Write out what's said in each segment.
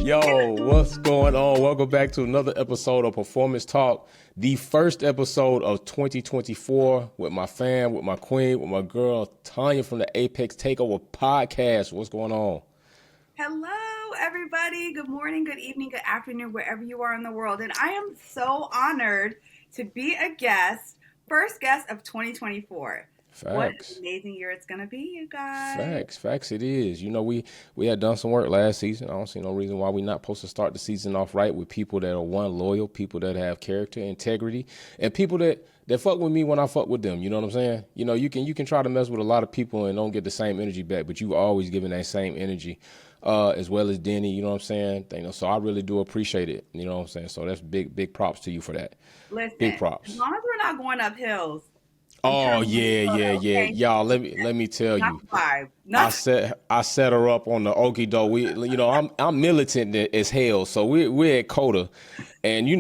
Yo, what's going on? Welcome back to another episode of Performance Talk, the first episode of 2024 with my fam, with my queen, with my girl, Tanya from the Apex Takeover podcast. What's going on? Hello, everybody. Good morning, good evening, good afternoon, wherever you are in the world. And I am so honored to be a guest, first guest of 2024. Facts. What an amazing year it's going to be, you guys. Facts it is. You know, we had done some work last season. I don't see no reason why we're not supposed to start the season off right with people that are, one, loyal, people that have character, integrity, and people that fuck with me when I fuck with them. You know what I'm saying? You know, you can try to mess with a lot of people and don't get the same energy back, but you always giving that same energy, as well as Denny, you know what I'm saying? You know, so I really do appreciate it. You know what I'm saying? So that's big props to you for that. Listen, big props. As long as we're not going up hills. Oh yeah. Y'all, let me tell you. I set her up on the okie doke. I'm militant as hell, so we're at Coda, and she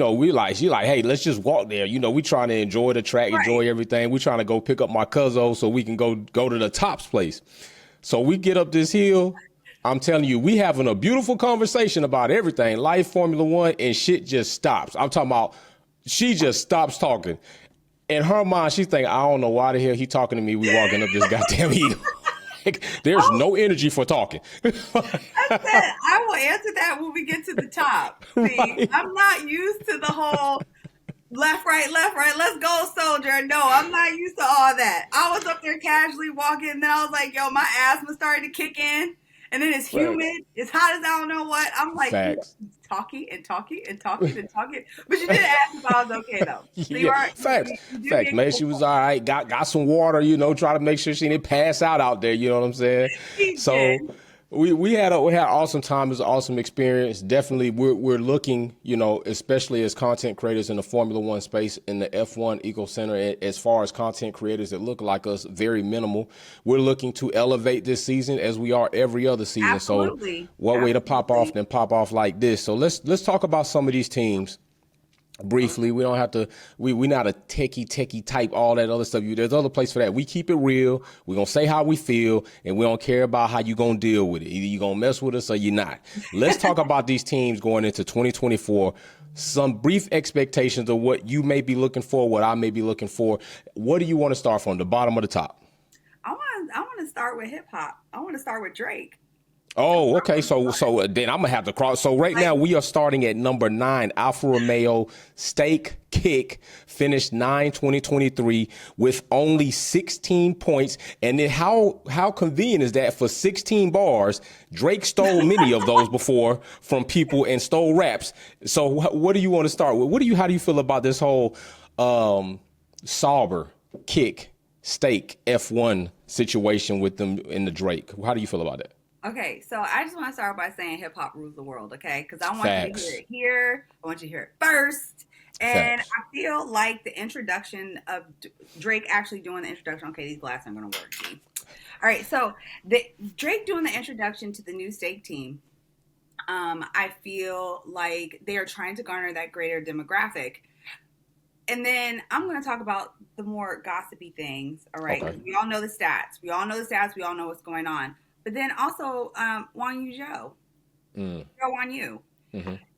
like, hey, let's just walk there. We trying to enjoy the track, enjoy everything. We trying to go pick up my cousin so we can go to the Tops place. So we get up this hill. I'm telling you, we having a beautiful conversation about everything, life, Formula One, and shit just stops. I'm talking about she just stops talking. In her mind, she's thinking, I don't know why the hell he talking to me. We walking up this goddamn hill. There's no energy for talking. That's it. I will answer that when we get to the top. See, right. I'm not used to the whole left, right, let's go, soldier. No, I'm not used to all that. I was up there casually walking, and then I was like, yo, my asthma started to kick in. And then it's humid. It's hot as I don't know what. I'm like, talking. But you didn't ask if I was okay, though. So Facts. Man, she was all right. Got some water, try to make sure she didn't pass out there. You know what I'm saying? So we had awesome time. It was an awesome experience. Definitely, we're looking, especially as content creators in the Formula One space, in the F1 eco center, as far as content creators that look like us, very minimal. We're looking to elevate this season as we are every other season. Absolutely. So what way to pop off than pop off like this? So let's talk about some of these teams. Briefly, we don't have to, we're not a techie type, all that other stuff. There's other place for that. We keep it real. We're going to say how we feel, and we don't care about how you're going to deal with it. Either you're going to mess with us or you're not. Let's talk about these teams going into 2024. Some brief expectations of what you may be looking for, what I may be looking for. What do you want to start from, the bottom or the top? I want to start with hip hop. I want to start with Drake. Oh, okay. So then I'm gonna have to cross. So right now we are starting at number 9, Alfa Romeo Stake Kick, finished 2023 with only 16 points. And then how convenient is that for 16 bars? Drake stole many of those before from people and stole raps. So what do you want to start with? How do you feel about this whole Sauber Kick Stake F1 situation with them in the Drake? How do you feel about that? Okay, so I just want to start by saying hip hop rules the world, okay? Because I want you to hear it here. I want you to hear it first. And I feel like the introduction of Drake actually doing the introduction. Okay, these glasses aren't going to work. See? All right, so Drake doing the introduction to the new Stake team, I feel like they are trying to garner that greater demographic. And then I'm going to talk about the more gossipy things, all right? Okay. We all know the stats. We all know what's going on. But then also Wang Yuzhou, Wang Yu,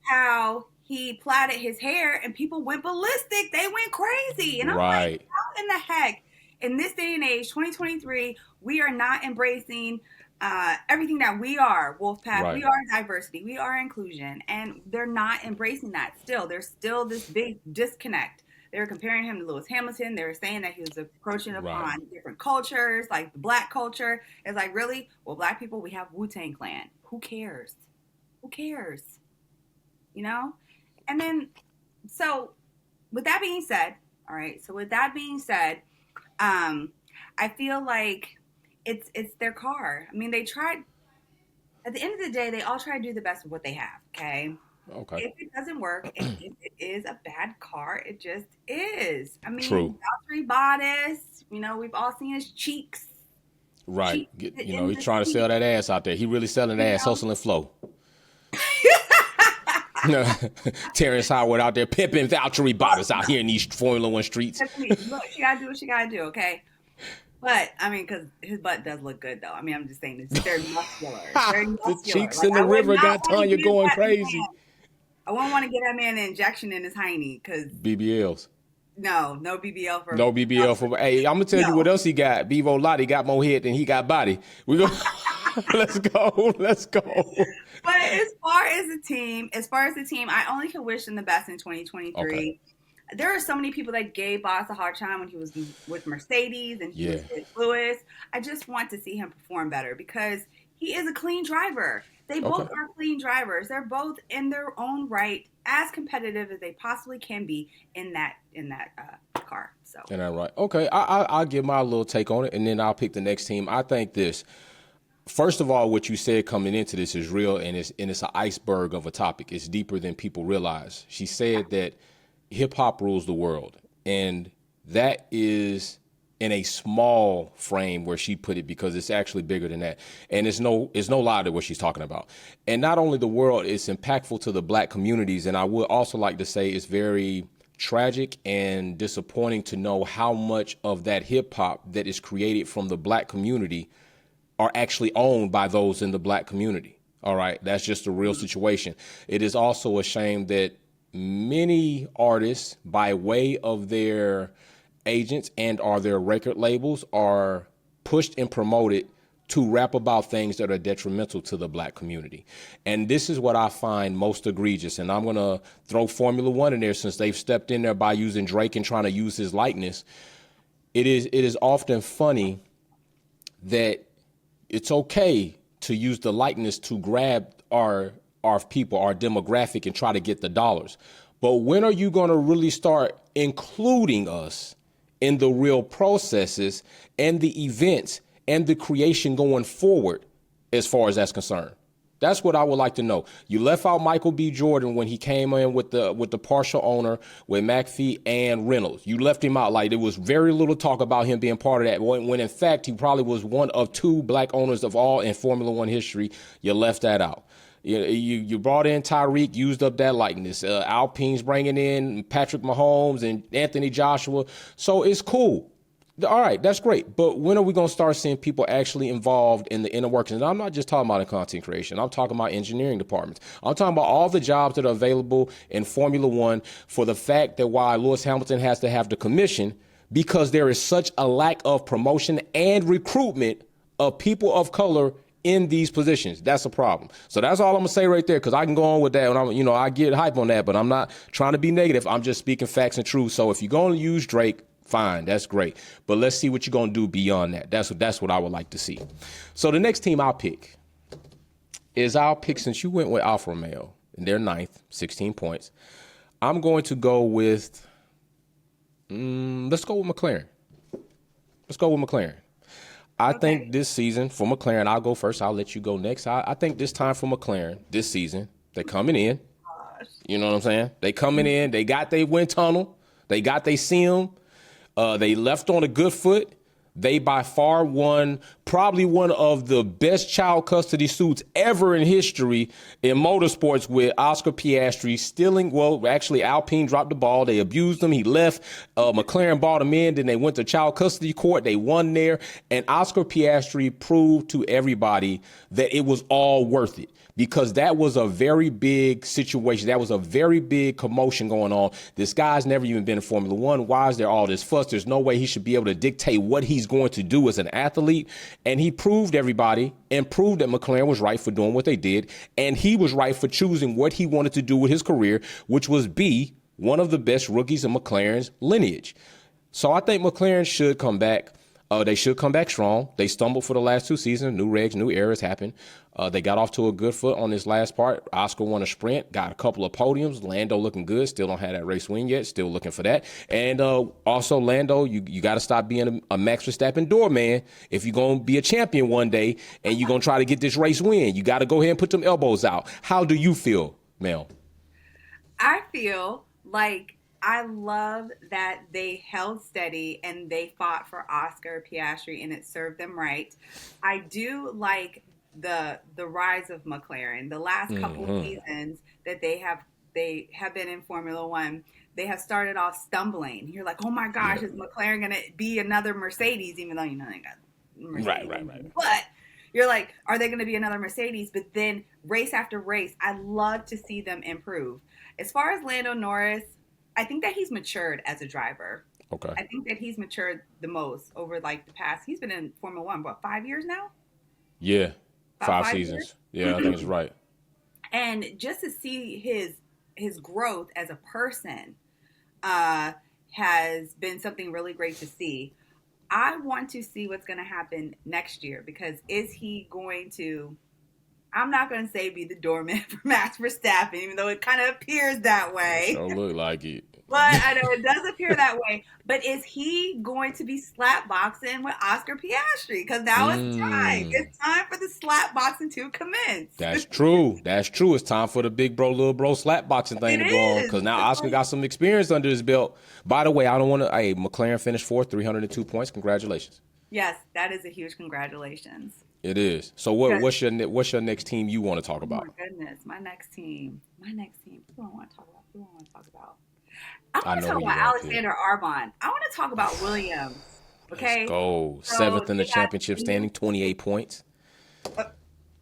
how he plaited his hair and people went ballistic. They went crazy. And I'm like, how in the heck, in this day and age, 2023, we are not embracing everything that we are, Wolfpack. Right. We are diversity. We are inclusion. And they're not embracing that still. There's still this big disconnect. They were comparing him to Lewis Hamilton. They were saying that he was approaching upon different cultures, like the black culture. It's like, really? Well, black people, we have Wu-Tang Clan. Who cares? And then, so with that being said, I feel like it's their car. I mean, they tried, at the end of the day, they all try to do the best with what they have, okay? Okay. If it doesn't work, if it is a bad car, it just is. I mean, Valtteri Bottas, we've all seen his cheeks. Right. He's trying to sell that ass out there. He really selling ass, hustling flow. Terrence Howard out there pimping Valtteri Bottas out here in these Formula One streets. Look, she got to do what she got to do, okay? But I mean, because his butt does look good, though. I mean, I'm just saying, it's very muscular, very The muscular. cheeks Like in the I would river not got want to Tanya give going that crazy. man. I wouldn't want to give that man an injection in his hiney because BBLs. no BBL for No BBL for. Hey, I'm gonna tell you what no. else he got. Bevo Lottie got more head than he got body. We go. Let's go. Let's go. But as far as the team, I only can wish them the best in Okay. 2023. There are so many people that gave Boss a hard time when he was with Mercedes and he was Yeah. with Lewis. I just want to see him perform better because he is a clean driver. They both Okay. are clean drivers. They're both in their own right as competitive as they possibly can be in that car. So And that right. Okay. I'll give my little take on it, and then I'll pick the next team. I think this. First of all, what you said coming into this is real, and it's an iceberg of a topic. It's deeper than people realize. She said that hip hop rules the world, and that is in a small frame where she put it because it's actually bigger than that. And it's no lie to what she's talking about. And not only the world, it's impactful to the black communities. And I would also like to say it's very tragic and disappointing to know how much of that hip hop that is created from the black community are actually owned by those in the black community. All right. That's just a real situation. It is also a shame that many artists, by way of their agents and or their record labels, are pushed and promoted to rap about things that are detrimental to the black community. And this is what I find most egregious. And I'm going to throw Formula One in there since they've stepped in there by using Drake and trying to use his likeness. It is often funny that it's okay to use the likeness to grab our people, our demographic, and try to get the dollars. But when are you going to really start including us in the real processes and the events and the creation going forward as far as that's concerned? That's what I would like to know. You left out Michael B. Jordan when he came in with the partial owner with McPhee and Reynolds. You left him out. Like, there was very little talk about him being part of that. When in fact he probably was one of two black owners of all in Formula One history. You left that out. You brought in Tyreek, used up that likeness. Alpine's bringing in Patrick Mahomes and Anthony Joshua. So it's cool. All right, that's great. But when are we going to start seeing people actually involved in the inner workings? And I'm not just talking about in content creation. I'm talking about engineering departments. I'm talking about all the jobs that are available in Formula One for the fact that why Lewis Hamilton has to have the commission, because there is such a lack of promotion and recruitment of people of color in these positions. That's a problem. So that's all I'm gonna say right there, because I can go on with that, and I get hype on that, but I'm not trying to be negative. I'm just speaking facts and truth. So if you're going to use Drake, fine, that's great. But let's see what you're going to do beyond that. That's what I would like to see. So the next team I'll pick, since you went with Alfa Romeo, and they're ninth, 16 points, I'm going to go with, let's go with McLaren. I think this season for McLaren, I'll go first. I'll let you go next. I think this time for McLaren, this season, they're coming in. You know what I'm saying? They coming in. They got their wind tunnel. They got their sim. They left on a good foot. They by far won probably one of the best child custody suits ever in history in motorsports with Oscar Piastri stealing. Well, actually, Alpine dropped the ball. They abused him. He left. McLaren bought him in. Then they went to child custody court. They won there. And Oscar Piastri proved to everybody that it was all worth it, because that was a very big situation. That was a very big commotion going on. This guy's never even been in Formula One. Why is there all this fuss? There's no way he should be able to dictate what he's going to do as an athlete. And he proved everybody and proved that McLaren was right for doing what they did. And he was right for choosing what he wanted to do with his career, which was be one of the best rookies in McLaren's lineage. So I think McLaren should come back. They should come back strong. They stumbled for the last two seasons. New regs, new eras happened. They got off to a good foot on this last part. Oscar won a sprint, got a couple of podiums. Lando looking good. Still don't have that race win yet. Still looking for that. And also, Lando, you got to stop being a Max Verstappen doorman if you're going to be a champion one day and you're going to try to get this race win. You got to go ahead and put them elbows out. How do you feel, Mel? I feel like I love that they held steady and they fought for Oscar Piastri, and it served them right. I do like the rise of McLaren. The last couple of seasons that they have they have been in Formula One, they have started off stumbling. You're like, oh my gosh, is McLaren going to be another Mercedes, even though, you know, they got Mercedes. Right. But you're like, are they going to be another Mercedes? But then race after race, I love to see them improve. As far as Lando Norris, I think that he's matured as a driver. Okay. I think that he's matured the most over like the past. He's been in Formula One, what, 5 years now? Yeah. About 5 seasons. Years? Yeah, I think it's right. And just to see his growth as a person has been something really great to see. I want to see what's going to happen next year, because is he going to, I'm not going to say be the doorman for Max Verstappen, even though it kind of appears that way. Don't look like it. But I know it does appear that way. But is he going to be slap boxing with Oscar Piastri? Because now it's time. It's time for the slap boxing to commence. That's true. That's true. It's time for the big bro, little bro slap boxing thing to go on. Because now Oscar got some experience under his belt. By the way, I don't want to. Hey, McLaren finished fourth, 302 points. Congratulations. Yes, that is a huge congratulations. It is. So what's your next team you want to talk about? Oh my goodness, my next team. Who do I want to talk about? I want to talk about Alexander Albon. I want to talk about Williams. Okay. Let's go. Seventh in the championship standing, 28 points.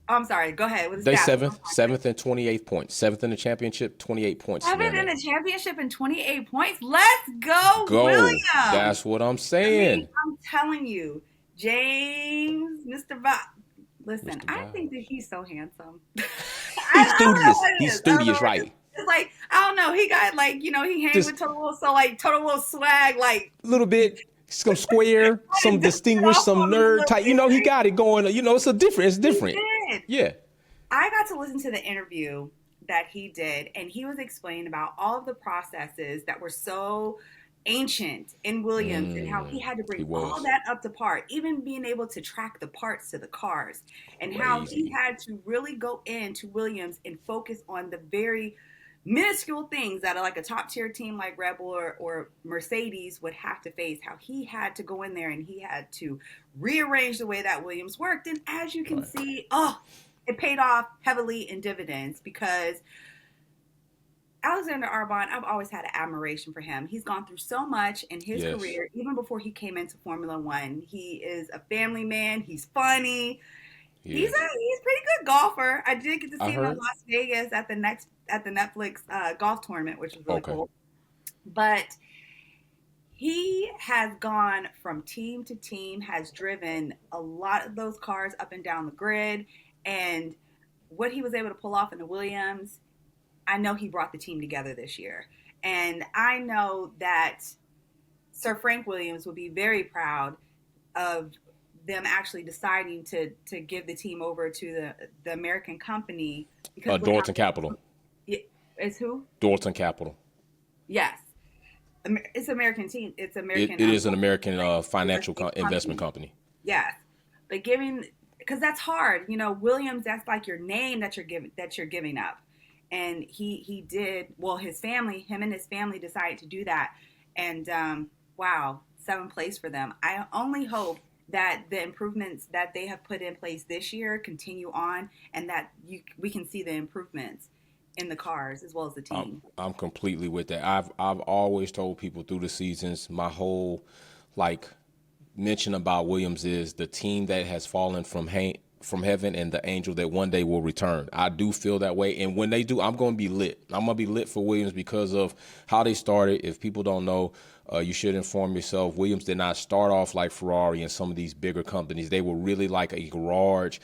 I'm sorry. Go ahead. They seventh and 28 points. Seventh in the championship, 28 points. Seventh in the championship and 28 points. Let's go, Williams. That's what I'm saying. I'm telling you, James, Mr. Listen, I think that he's so handsome. He's studious. He's studious, right? It's like, I don't know. He got like, you know, he hangs with Total Wolf, so like Total Wolf swag, like a little bit, some square, some distinguished, some nerd type. You know, he got it going. You know, it's different. Yeah. I got to listen to the interview that he did, and he was explaining about all of the processes that were so ancient in Williams and how he had to bring all that up to par, even being able to track the parts to the cars, and how he had to really go into Williams and focus on the very minuscule things that are like a top tier team like Red Bull or Mercedes would have to face, how he had to go in there and he had to rearrange the way that Williams worked. And as you can see, it paid off heavily in dividends, because Alexander Albon, I've always had an admiration for him. He's gone through so much in his career, even before he came into Formula One. He is a family man. He's funny. Yeah. He's a pretty good golfer. I did get to see him in Las Vegas at the Netflix golf tournament, which was really cool. But he has gone from team to team, has driven a lot of those cars up and down the grid, and what he was able to pull off in the Williams, I know he brought the team together this year. And I know that Sir Frank Williams would be very proud of them actually deciding to give the team over to the American company. Doralton Capital. It's who? Doralton Capital. Yes. It's American team. It's American. It is an American financial investment company. Yes. But because that's hard. You know, Williams, that's like your name that you're giving up. And he did, well, him and his family decided to do that. And wow, 7th place for them. I only hope that the improvements that they have put in place this year continue on, and that we can see the improvements in the cars as well as the team. I'm completely with that. I've always told people through the seasons, my whole mention about Williams is the team that has fallen from heaven and the angel that one day will return. I do feel that way. And when they do, I'm going to be lit. I'm going to be lit for Williams because of how they started. If people don't know, you should inform yourself. Williams did not start off like Ferrari and some of these bigger companies. They were really like a garage,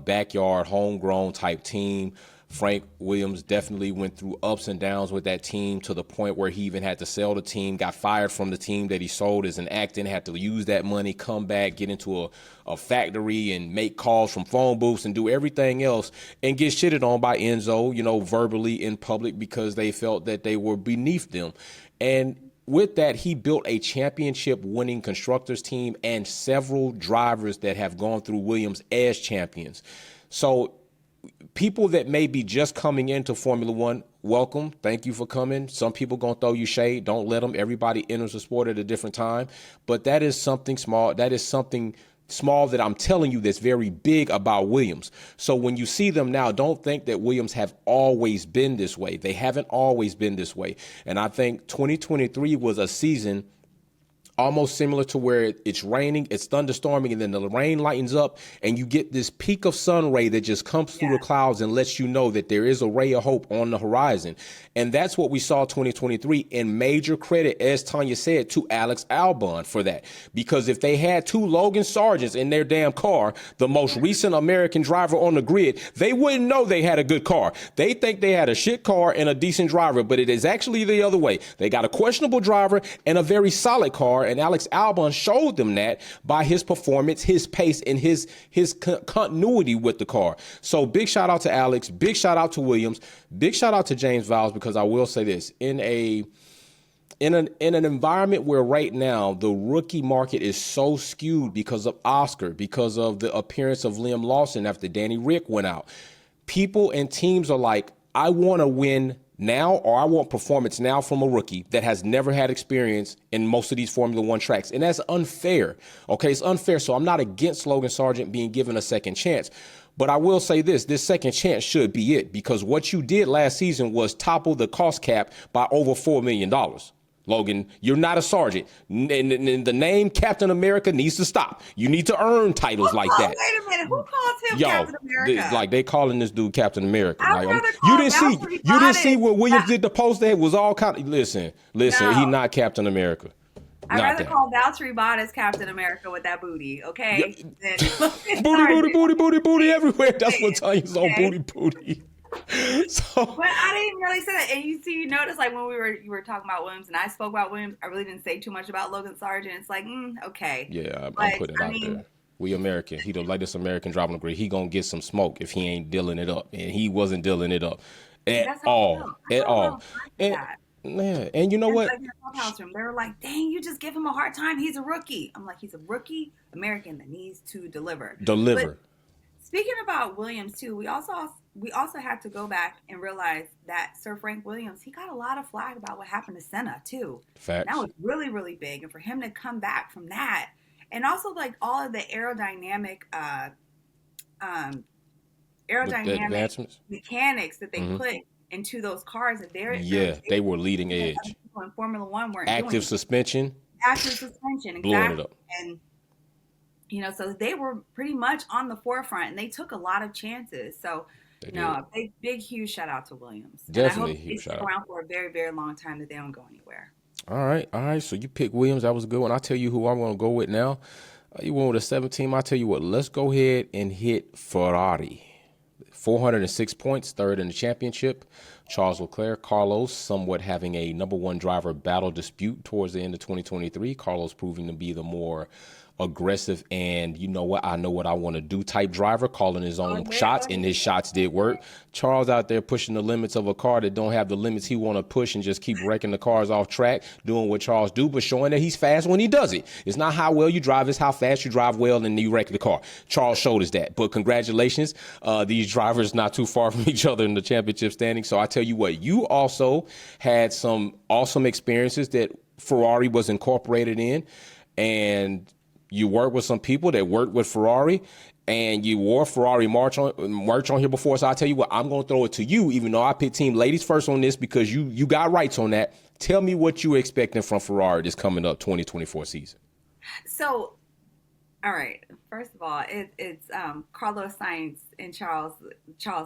backyard, homegrown type team. Frank Williams definitely went through ups and downs with that team to the point where he even had to sell the team, got fired from the team that he sold as an acting, had to use that money, come back, get into a factory and make calls from phone booths and do everything else and get shitted on by Enzo, verbally in public because they felt that they were beneath them. And with that, he built a championship-winning constructors team and several drivers that have gone through Williams as champions. So people that may be just coming into Formula One, welcome. Thank you for coming. Some people going to throw you shade. Don't let them. Everybody enters the sport at a different time. But that is something small. That is something small that I'm telling you that's very big about Williams. So when you see them now, don't think that Williams have always been this way. They haven't always been this way. And I think 2023 was a season almost similar to where it's raining, it's thunderstorming, and then the rain lightens up, and you get this peak of sun ray that just comes through the clouds and lets you know that there is a ray of hope on the horizon. And that's what we saw 2023, and major credit, as Tanya said, to Alex Albon for that. Because if they had two Logan Sargents in their damn car, the most recent American driver on the grid, they wouldn't know they had a good car. They think they had a shit car and a decent driver, but it is actually the other way. They got a questionable driver and a very solid car, and Alex Albon showed them that by his performance, his pace, and his continuity with the car. So big shout out to Alex, big shout out to Williams, big shout out to James Vowles, because I will say this, in an environment where right now the rookie market is so skewed because of Oscar, because of the appearance of Liam Lawson after Danny Rick went out, people and teams are like, I want to win now, or I want performance now from a rookie that has never had experience in most of these Formula One tracks. And that's unfair. Okay, it's unfair. So I'm not against Logan Sargent being given a second chance. But I will say this second chance should be it, because what you did last season was topple the cost cap by over $4 million. Logan, you're not a sergeant. And the name Captain America needs to stop. You need to earn titles like that. Wait a minute, who calls him Captain America? They calling this dude Captain America. You didn't see what Williams did the post that was all kind of, listen, he not Captain America. I'd rather call Valtteri Bottas Captain America with that booty, okay? Yeah. Booty everywhere. That's what Tanya's on, booty. So, but I didn't really say that. And you notice, like, when you were talking about Williams and I spoke about Williams, I really didn't say too much about Logan Sargent. It's like, okay. Yeah, I'm putting it out there. We American. He the latest American driver on the grid. He gonna get some smoke if he ain't dealing it up, and he wasn't dealing it up at all. And you know what? Like in the clubhouse room, they were like, "Dang, you just give him a hard time. He's a rookie." I'm like, he's a rookie American that needs to deliver. But speaking about Williams too, we also had to go back and realize that Sir Frank Williams, he got a lot of flack about what happened to Senna too. Facts. That was really, really big, and for him to come back from that, and also like all of the aerodynamic mechanics that they put into those cars, and they were leading edge. People in Formula One weren't active suspension, exactly. Blowing it up. And so they were pretty much on the forefront, and they took a lot of chances. So, a big, huge shout out to Williams. Definitely, and I hope they stick around for a very, very long time, that they don't go anywhere. All right. So you pick Williams. That was a good one. I'll tell you who I'm going to go with now. You went with a 17. I'll tell you what. Let's go ahead and hit Ferrari. 406 points, third in the championship. Charles Leclerc, Carlos, somewhat having a number one driver battle dispute towards the end of 2023. Carlos proving to be the more aggressive and you know what I want to do type driver, calling his own shots, and his shots did work. Charles out there pushing the limits of a car that don't have the limits he want to push, and just keep wrecking the cars off track, doing what Charles do, but showing that he's fast when he does it. It's not how well you drive, it's how fast you drive well and you wreck the car. Charles showed us that. But congratulations, these drivers not too far from each other in the championship standing. So I tell you what, you also had some awesome experiences that Ferrari was incorporated in, and you worked with some people that worked with Ferrari, and you wore Ferrari merch on here before. So I'll tell you what, I'm going to throw it to you, even though I picked team ladies first on this, because you got rights on that. Tell me what you're expecting from Ferrari this coming up 2024 season. So, all right. First of all, it's Carlos Sainz and Charles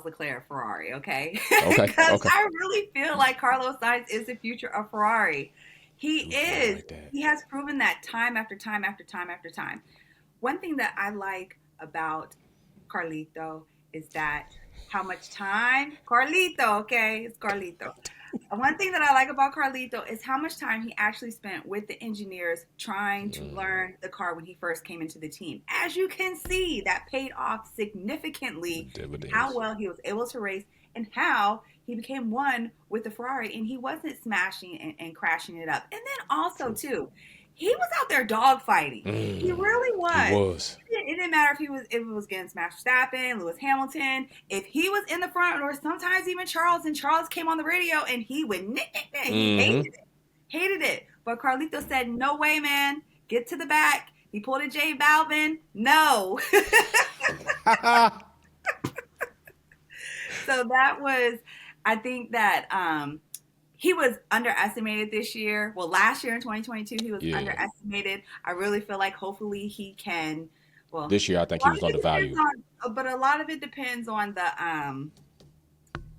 Leclerc Ferrari, okay? Okay. Because I really feel like Carlos Sainz is the future of Ferrari. He is. Like he has proven that time after time after time after time. One thing that I like about Carlito is that how much time Carlito, okay, it's Carlito. One thing that I like about Carlito is how much time he actually spent with the engineers trying to learn the car when he first came into the team. As you can see, that paid off significantly. How well he was able to race and how he became one with the Ferrari, and he wasn't smashing and crashing it up. And then also, too, he was out there dogfighting. He really was. He was. It didn't matter if it was against Max Verstappen, Lewis Hamilton. If he was in the front, or sometimes even Charles, and Charles came on the radio and he would he hated it. But Carlito said, "No way, man. Get to the back. He pulled a J Balvin. No. So that was, I think that he was underestimated this year. Well, last year in 2022, he was underestimated. I really feel like hopefully he can. Well, this year I think he was undervalued. But a lot of it depends on the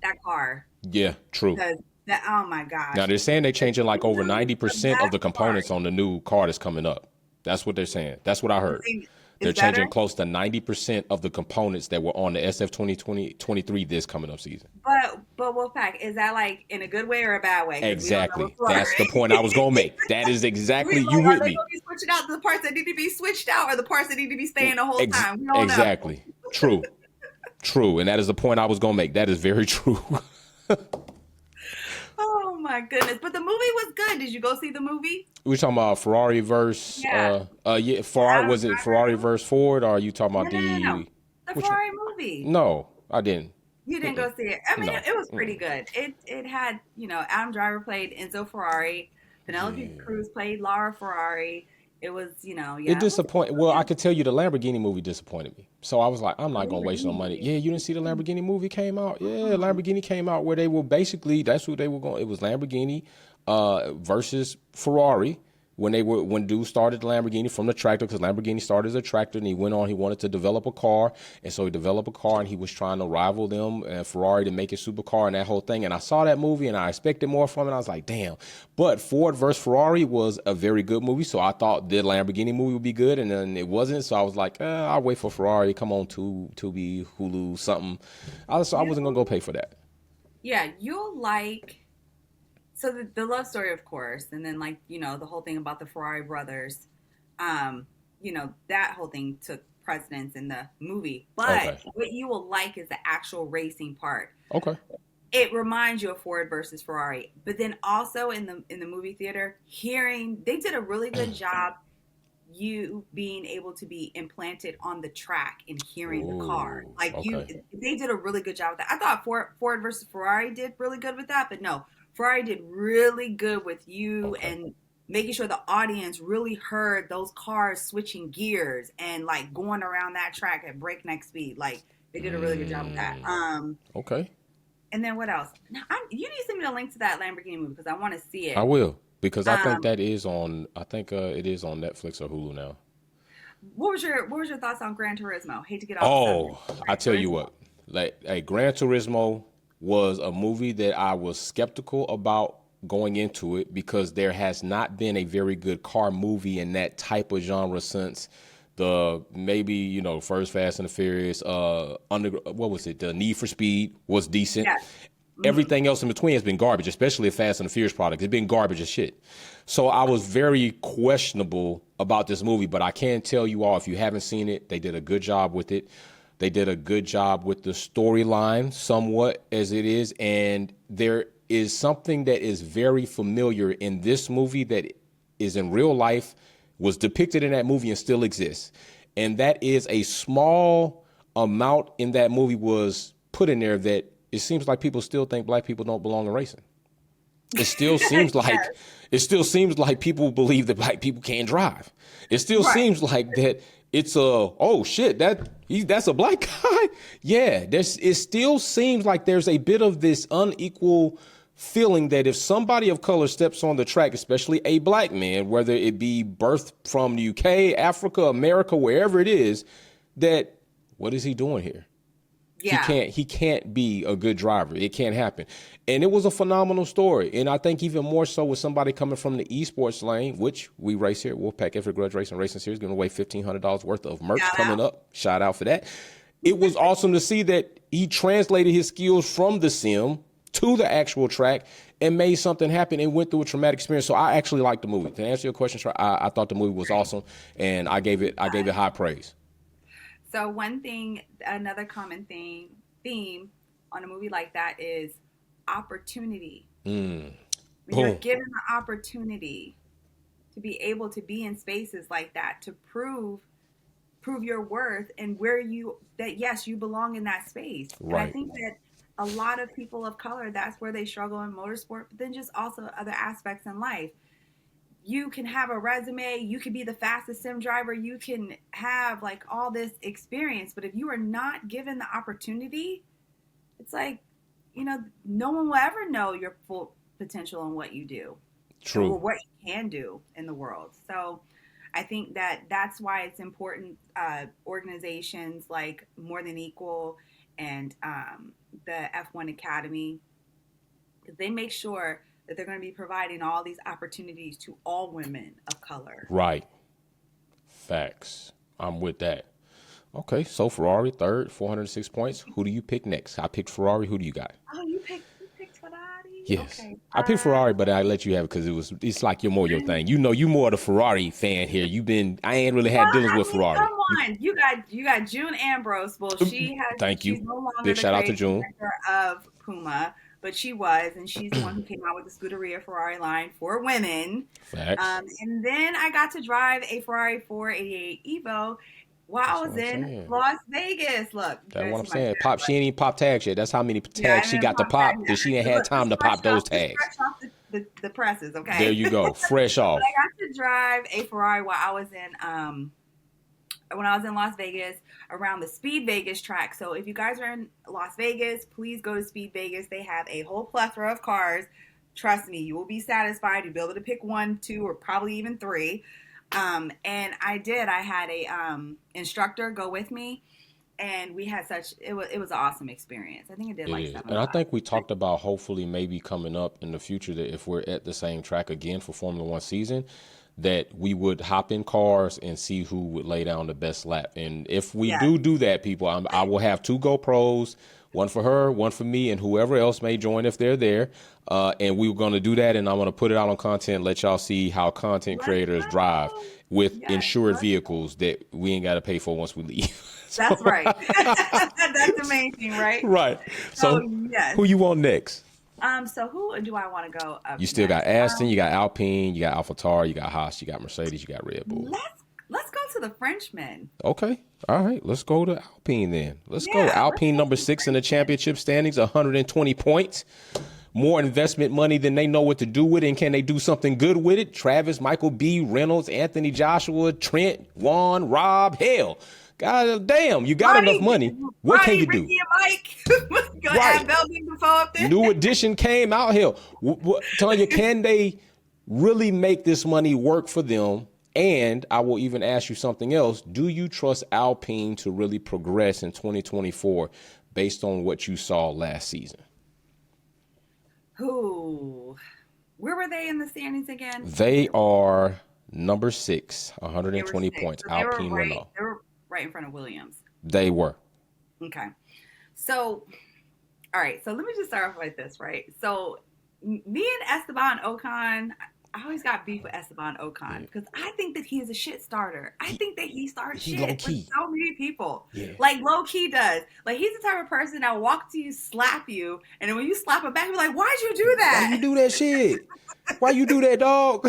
that car. Yeah, true. Oh my gosh. Now they're saying they're changing like over 90% of the components on the new car that's coming up. That's what they're saying. That's what I heard. They're changing close to 90% of the components that were on the SF 2023 this coming up season. But Wolfpack, is that like in a good way or a bad way? Exactly. That's the point I was gonna make. That is exactly you with me. Are they gonna be switching out the parts that need to be switched out, or the parts that need to be staying the whole time? We don't exactly. Know. True. And that is the point I was gonna make. That is very true. Oh my goodness! But the movie was good. Did you go see the movie? We talking about Ferrari versus Ferrari. Was it Ferrari versus Ford, or are you talking about the Ferrari movie? No, I didn't. You didn't go see it. I mean, it was pretty good. It had, Adam Driver played Enzo Ferrari, Penelope Cruz played Lara Ferrari. It was, It disappointed. Well, I could tell you the Lamborghini movie disappointed me. So I was like, I'm not gonna waste no money. Yeah, you didn't see the Lamborghini movie came out. Yeah, Lamborghini came out where they were basically that's who they were going. It was Lamborghini versus Ferrari. When dude started the Lamborghini from the tractor, because Lamborghini started as a tractor, and he went on, he wanted to develop a car, and so he developed a car, and he was trying to rival them and Ferrari to make a supercar and that whole thing. And I saw that movie, and I expected more from it. I was like, damn. But Ford versus Ferrari was a very good movie, so I thought the Lamborghini movie would be good, and then it wasn't. So I was like, I'll wait for Ferrari. Come on, Tubi, Hulu, something. I wasn't gonna go pay for that. Yeah, you'll like. So the love story, of course, and then the whole thing about the Ferrari brothers, that whole thing took precedence in the movie. But what you will like is the actual racing part. Okay. It reminds you of Ford versus Ferrari, but then also in the movie theater, they did a really good job. You being able to be implanted on the track and hearing the car, they did a really good job with that. I thought Ford versus Ferrari did really good with that, but no. Ferrari did really good with you and making sure the audience really heard those cars switching gears and going around that track at breakneck speed. They did a really good job with that. Okay. And then what else? Now, you need to send me the link to that Lamborghini movie because I want to see it. I will, because I think that is on. I think it is on Netflix or Hulu now. What was your thoughts on Gran Turismo? Hate to get off. Oh, I tell you what, Gran Turismo was a movie that I was skeptical about going into it because there has not been a very good car movie in that type of genre since the first Fast and the Furious. What was it? The Need for Speed was decent. Yeah. Mm-hmm. Everything else in between has been garbage, especially the Fast and the Furious product. It's been garbage as shit. So I was very questionable about this movie, but I can tell you all, if you haven't seen it, they did a good job with it. They did a good job with the storyline, somewhat as it is, and there is something that is very familiar in this movie that is in real life, was depicted in that movie and still exists. And that is a small amount in that movie was put in there that it seems like people still think black people don't belong in racing. It still seems like people believe that black people can't drive. It still seems like that. It's that's a black guy. Yeah, it still seems like there's a bit of this unequal feeling that if somebody of color steps on the track, especially a black man, whether it be birthed from the UK, Africa, America, wherever it is, that what is he doing here? Yeah. He can't be a good driver. It can't happen. And it was a phenomenal story. And I think even more so with somebody coming from the esports lane, which we race here, Wolfpack Every Grudge Racing Series, giving away $1,500 worth of merch coming up. Shout out for that. It was awesome to see that he translated his skills from the sim to the actual track and made something happen and went through a traumatic experience. So I actually liked the movie. To answer your question, I thought the movie was awesome, and I gave it high praise. So another common theme on a movie like that is opportunity. When you're given the opportunity to be able to be in spaces like that, to prove your worth and yes, you belong in that space. Right. And I think that a lot of people of color, that's where they struggle in motorsport, but then just also other aspects in life. you can have a resume, you can be the fastest sim driver, you can have like all this experience, but if you are not given the opportunity, it's like, no one will ever know your full potential and what you do. True. Or what you can do in the world. So I think that's why it's important. Organizations like More Than Equal and the F1 Academy, they make sure that they're going to be providing all these opportunities to all women of color. Right. Facts. I'm with that. Okay, so Ferrari third, 406 points. Who do you pick next? I picked Ferrari. Who do you got? Oh, you picked Ferrari? Yes. Okay. I picked Ferrari, but I let you have it because it's like you're more your thing. You more the Ferrari fan here. I ain't really had dealings with Ferrari. Come on. You got June Ambrose. Well, she's no longer Big shout out to June of Puma, but she was, and she's the one who came out with the Scuderia Ferrari line for women. Facts. And then I got to drive a Ferrari 488 Evo while I was in Las Vegas. Look, that's what I'm saying. She ain't even pop tags yet. That's how many tags she got to pop that she ain't had time to pop those tags. Fresh off the presses, okay? There you go, fresh off. But I got to drive a Ferrari while I was in when I was in Las Vegas around the Speed Vegas track. So if you guys are in Las Vegas, please go to Speed Vegas. They have a whole plethora of cars. Trust me, you will be satisfied. You'll be able to pick 1, 2, or probably even 3. And I had a instructor go with me, and we had it was an awesome experience. I think it did like 7. And I think we talked about hopefully maybe coming up in the future that if we're at the same track again for Formula One season, that we would hop in cars and see who would lay down the best lap. And if we do that, people, I will have 2 GoPros, one for her, one for me, and whoever else may join if they're there. And we were going to do that, and I'm going to put it out on content, let y'all see how content creators drive with insured vehicles that we ain't got to pay for once we leave. That's right. That's the main thing, right? Right. So who you want next? So who do I want to go up? You still got Aston, you got Alpine, you got AlphaTauri, you got Haas, you got Mercedes, you got Red Bull. Let's go to the Frenchmen. Okay. All right. Let's go to Alpine then. Let's go. Alpine number 6 in the championship standings, 120 points. More investment money than they know what to do with it, and can they do something good with it? Travis, Michael B, Reynolds, Anthony Joshua, Trent, Juan, Rob, hell. God damn, you got enough money. What can you do? Ricky and Mike. Gonna add Belgian Defoe up there. New edition came out. Hell, Tanya, can they really make this money work for them? And I will even ask you something else. Do you trust Alpine to really progress in 2024 based on what you saw last season? Where were they in the standings again? They are number 6, 120 points. So Alpine Renault. They were right in front of Williams. They were. Okay. So, all right. So let me just start off like this, right? So me and Esteban Ocon, I always got beef with Esteban Ocon because I think that he is a shit starter. I think that he starts shit with so many people. Yeah. Like low key does. Like he's the type of person that will walk to you, slap you, and then when you slap him back, you're like, why'd you do that? Why you do that shit? Why you do that, dog?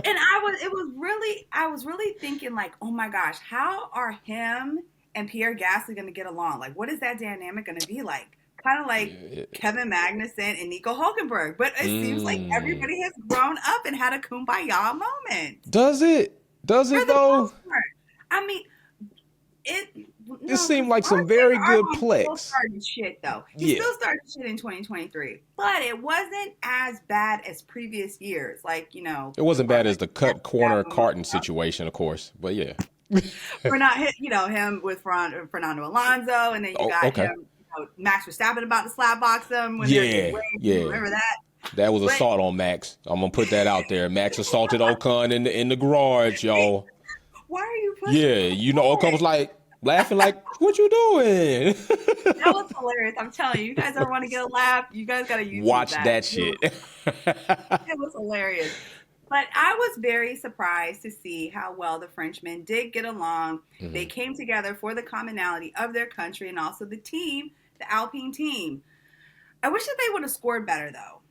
And I was really thinking like, oh my gosh, how are him and Pierre Gasly going to get along? Like, what is that dynamic going to be like? Kind of like Kevin Magnussen and Nico Hulkenberg. But it seems like everybody has grown up and had a kumbaya moment. Does it? Does it though? I mean, it seemed like some very good plex. Still started shit though. He still started shit in 2023, but it wasn't as bad as previous years. Like it wasn't bad as the cut corner carton situation, of course. But yeah, we're not him with Fernando Alonso, and then you got him. Max Verstappen about to slap box him. When remember that? That was assault on Max. I'm gonna put that out there. Max assaulted Ocon in the garage, y'all. Why are you pushing? Yeah, Ocon was like laughing, like, "What you doing?" That was hilarious. I'm telling you, you guys ever want to get a laugh? You guys gotta watch that shit. It was hilarious. But I was very surprised to see how well the Frenchmen did get along. Mm-hmm. They came together for the commonality of their country and also the team, the Alpine team. I wish that they would have scored better, though.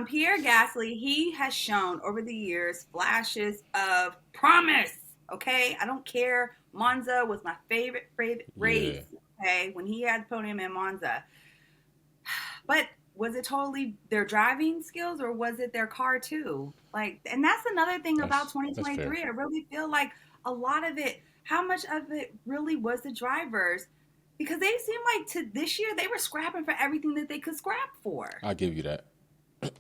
Pierre Gasly, he has shown over the years flashes of promise, okay? I don't care. Monza was my favorite race, okay, when he had the podium in Monza. But was it totally their driving skills or was it their car too? Like, and that's another thing about 2023. I really feel like a lot of it, how much of it really was the drivers? Because they seem like to this year they were scrapping for everything that they could scrap for. I'll give you that.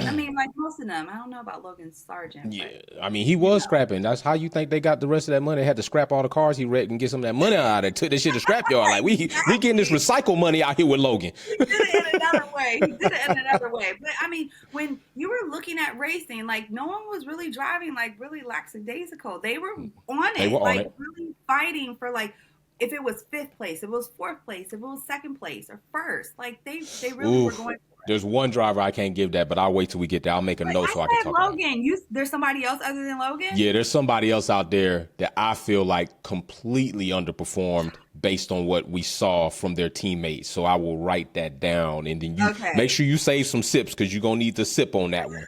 I mean, like most of them. I don't know about Logan Sargent. Yeah, I mean, he was scrapping. That's how you think they got the rest of that money. They had to scrap all the cars he wrecked and get some of that money out of it. Took that shit to scrap yard. Like, we getting this recycle money out here with Logan. He did it in another way. But, I mean, when you were looking at racing, like, no one was really driving, like, really lackadaisical. They were on it. Really fighting for, like, if it was 5th place, if it was 4th place, if it was 2nd place or 1st. Like, they really were going for it. There's one driver I can't give that, but I'll wait till we get there. I'll make a note so I can talk about it. There's somebody else other than Logan? Yeah, there's somebody else out there that I feel like completely underperformed based on what we saw from their teammates. So I will write that down, and then you make sure you save some sips because you're going to need to sip on that one.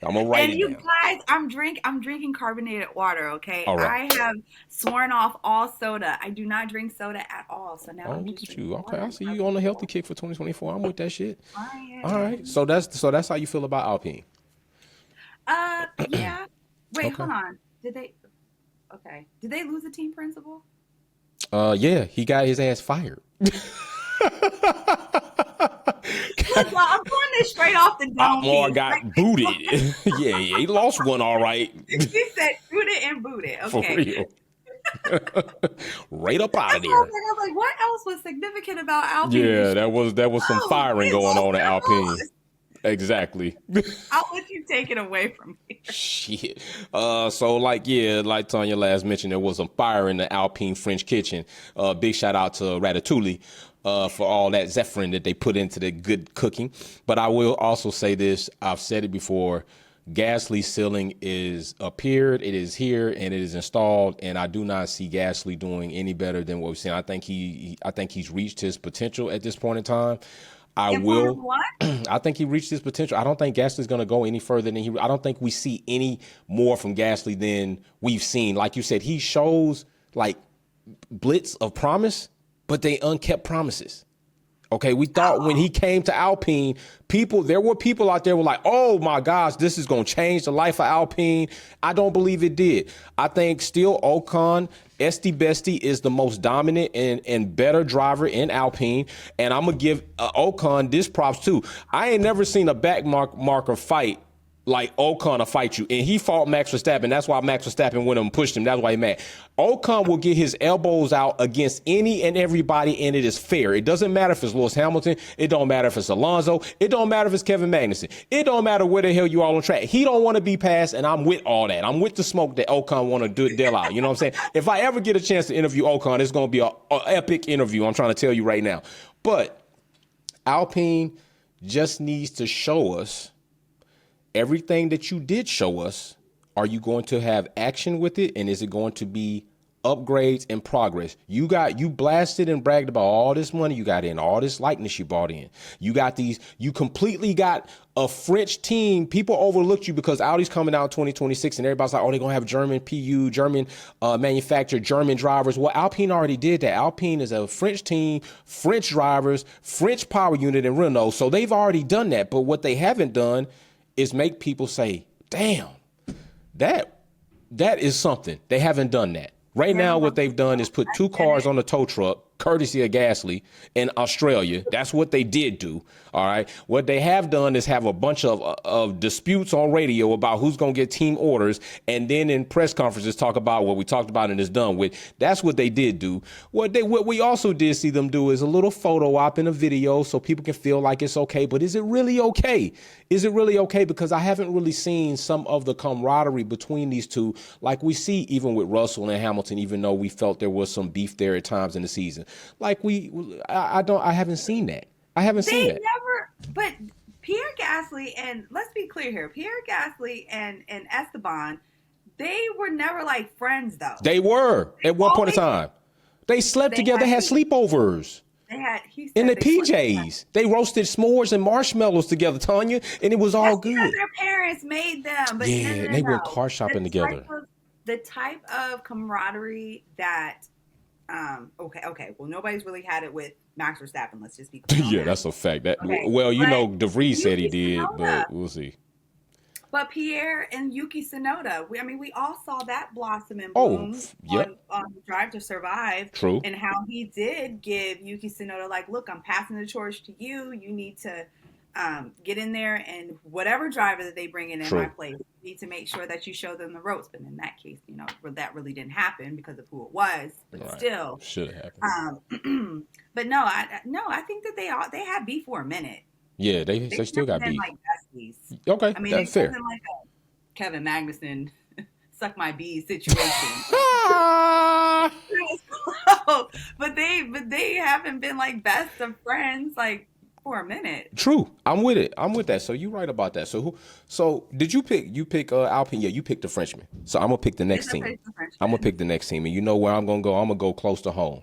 I'm gonna write it down. And you guys, I'm drinking carbonated water. Okay, all right. I have sworn off all soda. I do not drink soda at all. So now look at you. Okay, I see you on a healthy kick for 2024. I'm with that shit. All right. So that's how you feel about Alpine. Yeah. Wait, hold on. Did they lose a team principal? Yeah, he got his ass fired. I'm pulling this straight off the dome. Otmar got booted. yeah, he lost one, all right. He said booted and booted. Okay. For real. Right up out of there. I was like, what else was significant about Alpine? Yeah, that was some firing going on at Alpine. Exactly. I'll let you take it away from here. Shit. So like Tanya last mentioned, there was some fire in the Alpine French kitchen. Big shout out to Ratatouille for all that zephyrin that they put into the good cooking. But I will also say this, I've said it before, Gasly ceiling is appeared, it is here, and it is installed, and I do not see Gasly doing any better than what we've seen. I think he's reached his potential at this point in time. I think he reached his potential. I don't think Gasly's going to go any further than I don't think we see any more from Gasly than we've seen. Like you said, he shows like blitz of promise, but they unkept promises. Okay, we thought when he came to Alpine, there were people out there who were like, oh my gosh, this is going to change the life of Alpine. I don't believe it did. I think still Ocon, Esti Besti is the most dominant and better driver in Alpine. And I'm going to give Ocon this props too. I ain't never seen a back marker fight like Ocon to fight you. And he fought Max Verstappen. That's why Max Verstappen went and pushed him. That's why he mad. Ocon will get his elbows out against any and everybody, and it is fair. It doesn't matter if it's Lewis Hamilton. It don't matter if it's Alonso. It don't matter if it's Kevin Magnussen. It don't matter where the hell you all on track. He don't want to be passed, and I'm with all that. I'm with the smoke that Ocon want to do it deal out. You know what I'm saying? If I ever get a chance to interview Ocon, it's going to be an epic interview. I'm trying to tell you right now. But Alpine just needs to show us everything that you did show us. Are you going to have action with it? And is it going to be upgrades and progress? You blasted and bragged about all this money you got in, all this likeness you bought in. You completely got a French team. People overlooked you because Audi's coming out in 2026 and everybody's like, oh, they're going to have German PU, German manufacturer, German drivers. Well, Alpine already did that. Alpine is a French team, French drivers, French power unit in Renault. So they've already done that. But what they haven't done is make people say, damn, that is something. They haven't done that. Right now, what they've done is put 2 cars on the tow truck, courtesy of Gasly, in Australia. That's what they did do. All right. What they have done is have a bunch of disputes on radio about who's going to get team orders. And then in press conferences talk about what we talked about and is done with. That's what they did do. What we also did see them do is a little photo op in a video so people can feel like it's okay. But is it really okay? Is it really okay? Because I haven't really seen some of the camaraderie between these two like we see even with Russell and Hamilton, even though we felt there was some beef there at times in the season. Like I haven't seen that. I haven't seen that. But Pierre Gasly, and let's be clear here, Pierre Gasly and Esteban, they were never like friends though. They were at one point in time. They slept together, had sleepovers. In the PJs. They roasted s'mores and marshmallows together, Tanya, and it was all good. Because their parents made them. But yeah, and they went car shopping together. The type of camaraderie that Okay. Well, nobody's really had it with Max Verstappen. Let's just be clear on Yeah, that. that's a fact. That Okay, well, you but know, DeVries said he Yuki did, Tsunoda, but we'll see. but Pierre and Yuki Tsunoda, we all saw that blossom and Oh, bloom yep, on Drive to Survive, true. and how he did give Yuki Tsunoda like, look, I'm passing the torch to you. You need to get in there, and whatever driver that they bring in my True. place, you need to make sure that you show them the ropes. But in that case, that really didn't happen because of who it was. But Right. still, Should have happened. but no, I think that they had beef for a minute. Yeah, they They've still never got been beef. like besties. Okay, I mean, it that's fair. wasn't like a Kevin Magnussen suck my bees situation. but they haven't been like best of friends like for a minute. True. I'm with it. I'm with that. So you're right about that. So did you pick Alpine? Yeah, you picked the Frenchman. So I'm gonna pick the next team. I'm gonna pick the next team. And you know where I'm gonna go? I'm gonna go close to home.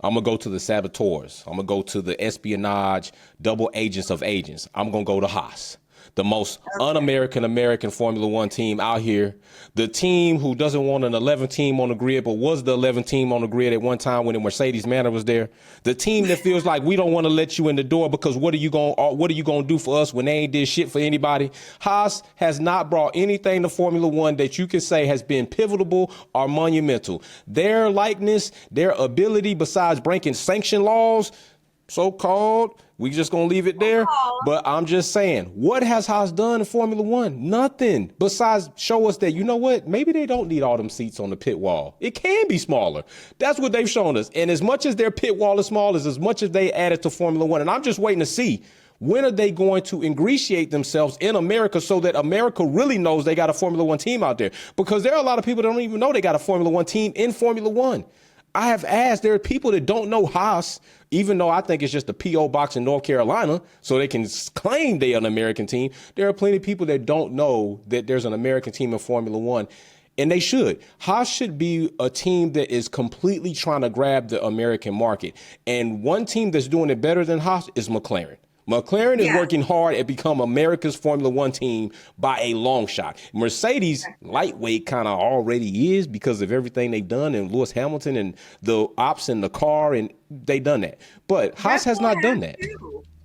I'm gonna go to the saboteurs. I'm gonna go to the espionage double agents of agents. I'm gonna go to Haas, the most un-American Formula One team out here. The team who doesn't want an 11 team on the grid, but was the 11 team on the grid at one time when the Mercedes Manor was there. The team that feels like we don't want to let you in the door because what are you gonna do for us when they ain't did shit for anybody? Haas has not brought anything to Formula One that you can say has been pivotal or monumental. Their likeness, their ability, besides breaking sanction laws, so-called, we just gonna leave it there. But I'm just saying, what has Haas done in Formula One? Nothing besides show us that, you know what, maybe they don't need all them seats on the pit wall. It can be smaller. That's what they've shown us. And as much as their pit wall is small, as much as they added to Formula One. And I'm just waiting to see, when are they going to ingratiate themselves in America so that America really knows they got a Formula One team out there? Because there are a lot of people that don't even know they got a Formula One team in Formula One. I have asked, there are people that don't know Haas, even though I think it's just a P.O. box in North Carolina, so they can claim they're an American team. There are plenty of people that don't know that there's an American team in Formula One, and they should. Haas should be a team that is completely trying to grab the American market. And one team that's doing it better than Haas is McLaren. McLaren is working hard at become America's Formula One team by a long shot. Mercedes, lightweight kind of already is because of everything they've done, and Lewis Hamilton and the ops in the car, and they done that. But Haas has not done that.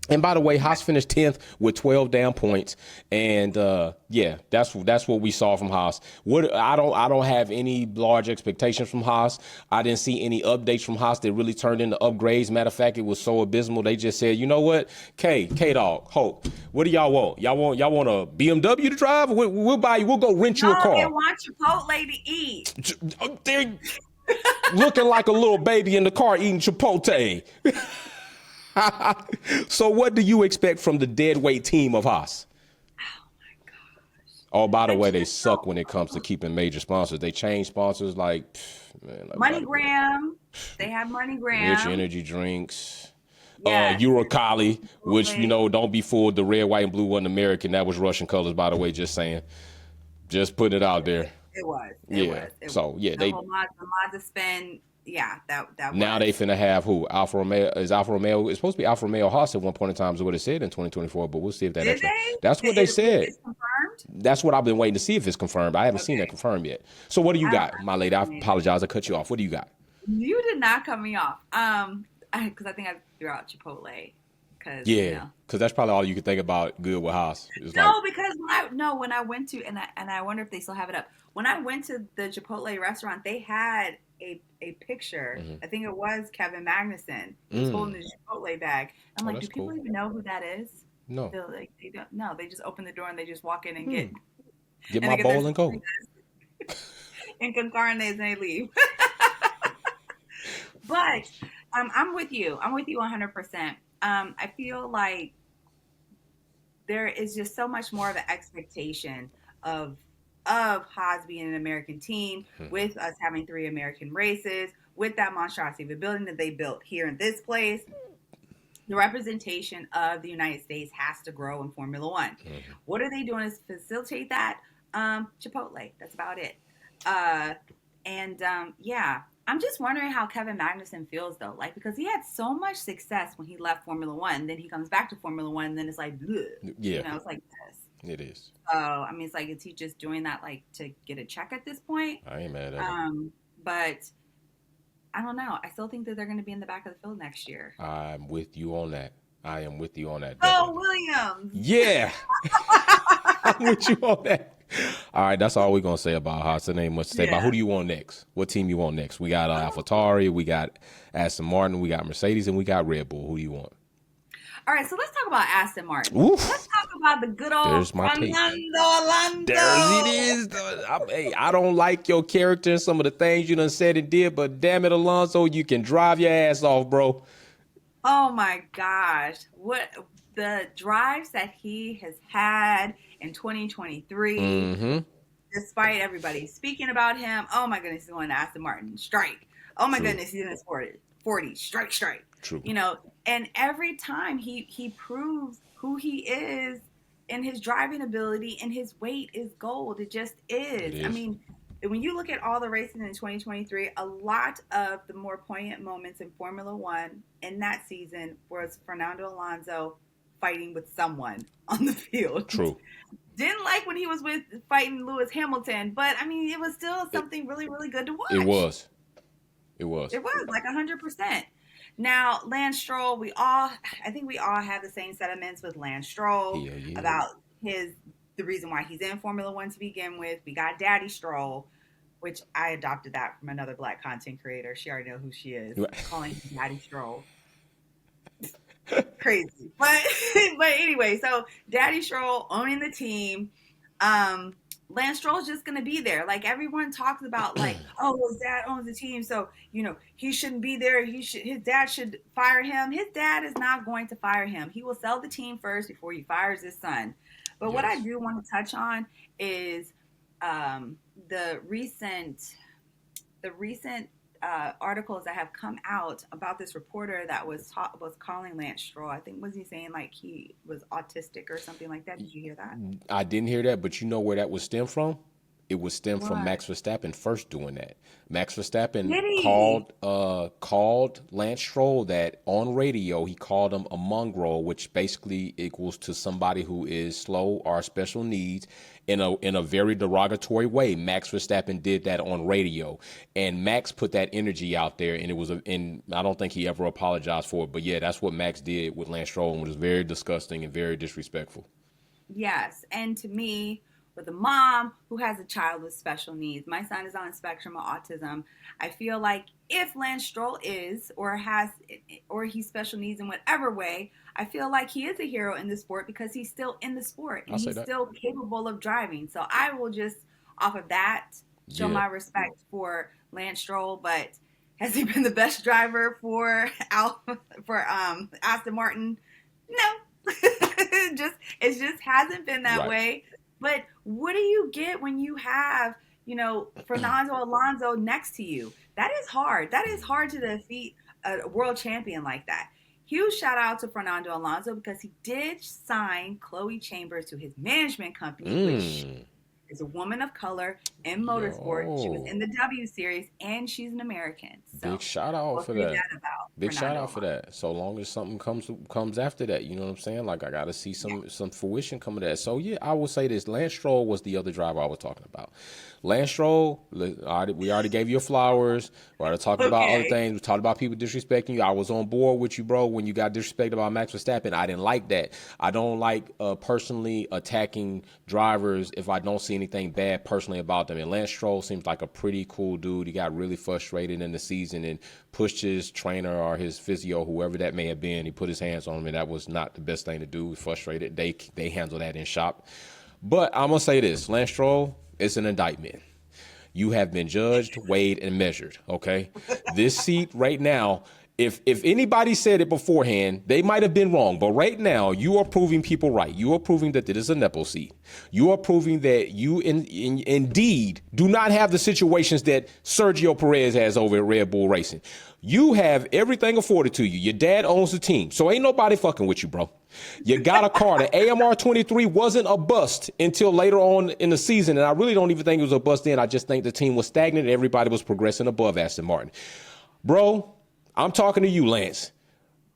And by the way, Haas finished 10th with 12 damn points. And that's what we saw from Haas. I don't have any large expectations from Haas. I didn't see any updates from Haas that really turned into upgrades. Matter of fact, it was so abysmal. They just said, you know what? K-Dog, Hope, what do y'all want? Y'all want a BMW to drive? We'll buy you. We'll go rent you a car. No, they want Chipotle to eat. They're looking like a little baby in the car eating Chipotle. So what do you expect from the deadweight team of Haas? Oh my gosh. Oh, by the way, they suck when it comes to keeping major sponsors. They change sponsors like MoneyGram. They have MoneyGram. Rich energy drinks. Urocali, which, don't be fooled. The red, white, and blue wasn't American. That was Russian colors, by the way, just saying. Just putting it out there. It was. The Mazda spin. Yeah, that now they finna have who? Alfa Romeo. Is Alfa Romeo? It's supposed to be Alfa Romeo Haas at one point in time is what it said in 2024, but we'll see if that actually. That's what they said. It's confirmed? That's what I've been waiting to see if it's confirmed. I haven't seen that confirmed yet. So what do you got, my lady? I apologize. I cut you off. What do you got? You did not cut me off. Because I think I threw out Chipotle. Because that's probably all you could think about good with Haas. Because when I went to, and I wonder if they still have it up. When I went to the Chipotle restaurant, they had a picture. Mm-hmm. I think it was Kevin Magnussen. He was holding the Chipotle bag. I'm like, do people even know who that is? No. They don't. No, they just open the door and they just walk in and get my bowl and go. And con carnes and they leave. But I'm with you. I'm with you 100%. I feel like there is just so much more of an expectation of Haas being an American team, with us having 3 American races, with that monstrosity of a building that they built here in this place. The representation of the United States has to grow in Formula One. Mm-hmm. What are they doing to facilitate that? Chipotle. That's about it. I'm just wondering how Kevin Magnussen feels, though. Like, because he had so much success when he left Formula One. Then he comes back to Formula One, and then it's like, bleh. Yeah. It's like this. It is. So, it's like, is he just doing that, like, to get a check at this point? I ain't mad at him. But I don't know. I still think that they're going to be in the back of the field next year. I'm with you on that. I am with you on that. Oh, Williams. Yeah. I'm with you on that. All right, that's all we're going to say about Haas. There ain't much to say about. Who do you want next? What team you want next? We got AlphaTauri, we got Aston Martin, we got Mercedes, and we got Red Bull. Who do you want? All right, so let's talk about Aston Martin. Oof. Let's talk about the good old Fernando Alonso. There it is. Hey, I don't like your character and some of the things you done said and did, but damn it, Alonso, you can drive your ass off, bro. Oh, my gosh. What the drives that he has had in 2023, despite everybody speaking about him. Oh, my goodness, he's going to Aston Martin. Strike. Oh, my goodness, he's in his 40. Strike. True. You know, and every time he proves who he is and his driving ability and his weight is gold. It just is. I mean, when you look at all the racing in 2023, a lot of the more poignant moments in Formula One in that season was Fernando Alonso fighting with someone on the field. True. Didn't like when he was fighting Lewis Hamilton, but I mean, it was still something really, really good to watch. It was like 100%. Now, Lance Stroll, I think we all have the same sentiments with Lance Stroll about the reason why he's in Formula One to begin with. We got Daddy Stroll, which I adopted that from another Black content creator. She already knows who she is. Calling him Daddy Stroll. Crazy. But anyway, so Daddy Stroll owning the team. Lance Stroll's just going to be there. Like, everyone talks about, like, oh, his dad owns the team, so, you know, he shouldn't be there. His dad should fire him. His dad is not going to fire him. He will sell the team first before he fires his son. But what I do want to touch on is the recent articles that have come out about this reporter that was calling Lance Stroll. I think, was he saying like he was autistic or something like that? Did you hear that? I didn't hear that, but you know where that would stem from? It would stem from Max Verstappen first doing that. Max Verstappen called Lance Stroll that on radio. He called him a mongrel, which basically equals to somebody who is slow or special needs in a very derogatory way. Max Verstappen did that on radio, and Max put that energy out there, and I don't think he ever apologized for it. But yeah, that's what Max did with Lance Stroll, and it was very disgusting and very disrespectful. Yes, and to me, with a mom who has a child with special needs. My son is on the spectrum of autism. I feel like if Lance Stroll is or he's special needs in whatever way, I feel like he is a hero in the sport because he's still in the sport and he's still capable of driving. So I will just, off of that, show my respect for Lance Stroll. But has he been the best driver for Aston Martin? No. It just hasn't been that way. But what do you get when you have, Fernando Alonso next to you? That is hard. That is hard to defeat a world champion like that. Huge shout out to Fernando Alonso because he did sign Chloe Chambers to his management company, which is a woman of color in motorsport. She was in the W Series, and she's an American. So big shout out for that. Big shout out for that. So long as something comes after that, you know what I'm saying? Like, I got to see some fruition coming to that. So yeah, I will say this: Lance Stroll was the other driver I was talking about. Lance Stroll, we already gave you flowers. We already talked about other things. We talked about people disrespecting you. I was on board with you, bro, when you got disrespected about Max Verstappen. I didn't like that. I don't like personally attacking drivers if I don't see anything bad personally about them. And Lance Stroll seems like a pretty cool dude. He got really frustrated in the season and pushed his trainer or his physio, whoever that may have been. He put his hands on him, and that was not the best thing to do. Frustrated. They handle that in shop. But I'm going to say this. Lance Stroll, it's an indictment. You have been judged, weighed, and measured, okay? This seat right now, if anybody said it beforehand, they might have been wrong. But right now, you are proving people right. You are proving that it is a Nepo seat. You are proving that you indeed do not have the situations that Sergio Perez has over at Red Bull Racing. You have everything afforded to you. Your dad owns the team. So ain't nobody fucking with you, bro. You got a car. The AMR 23 wasn't a bust until later on in the season. And I really don't even think it was a bust then. I just think the team was stagnant and everybody was progressing above Aston Martin. Bro, I'm talking to you, Lance.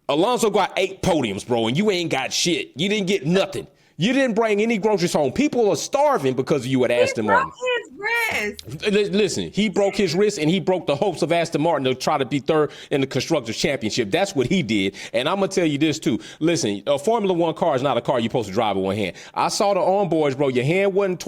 Alonso got 8 podiums, bro, and you ain't got shit. You didn't get nothing. You didn't bring any groceries home. People are starving because of you at Aston Martin. He broke his wrist. Listen, he broke his wrist and he broke the hopes of Aston Martin to try to be third in the Constructors' Championship. That's what he did. And I'm going to tell you this, too. Listen, a Formula One car is not a car you're supposed to drive with one hand. I saw the onboards, bro. Your hand wasn't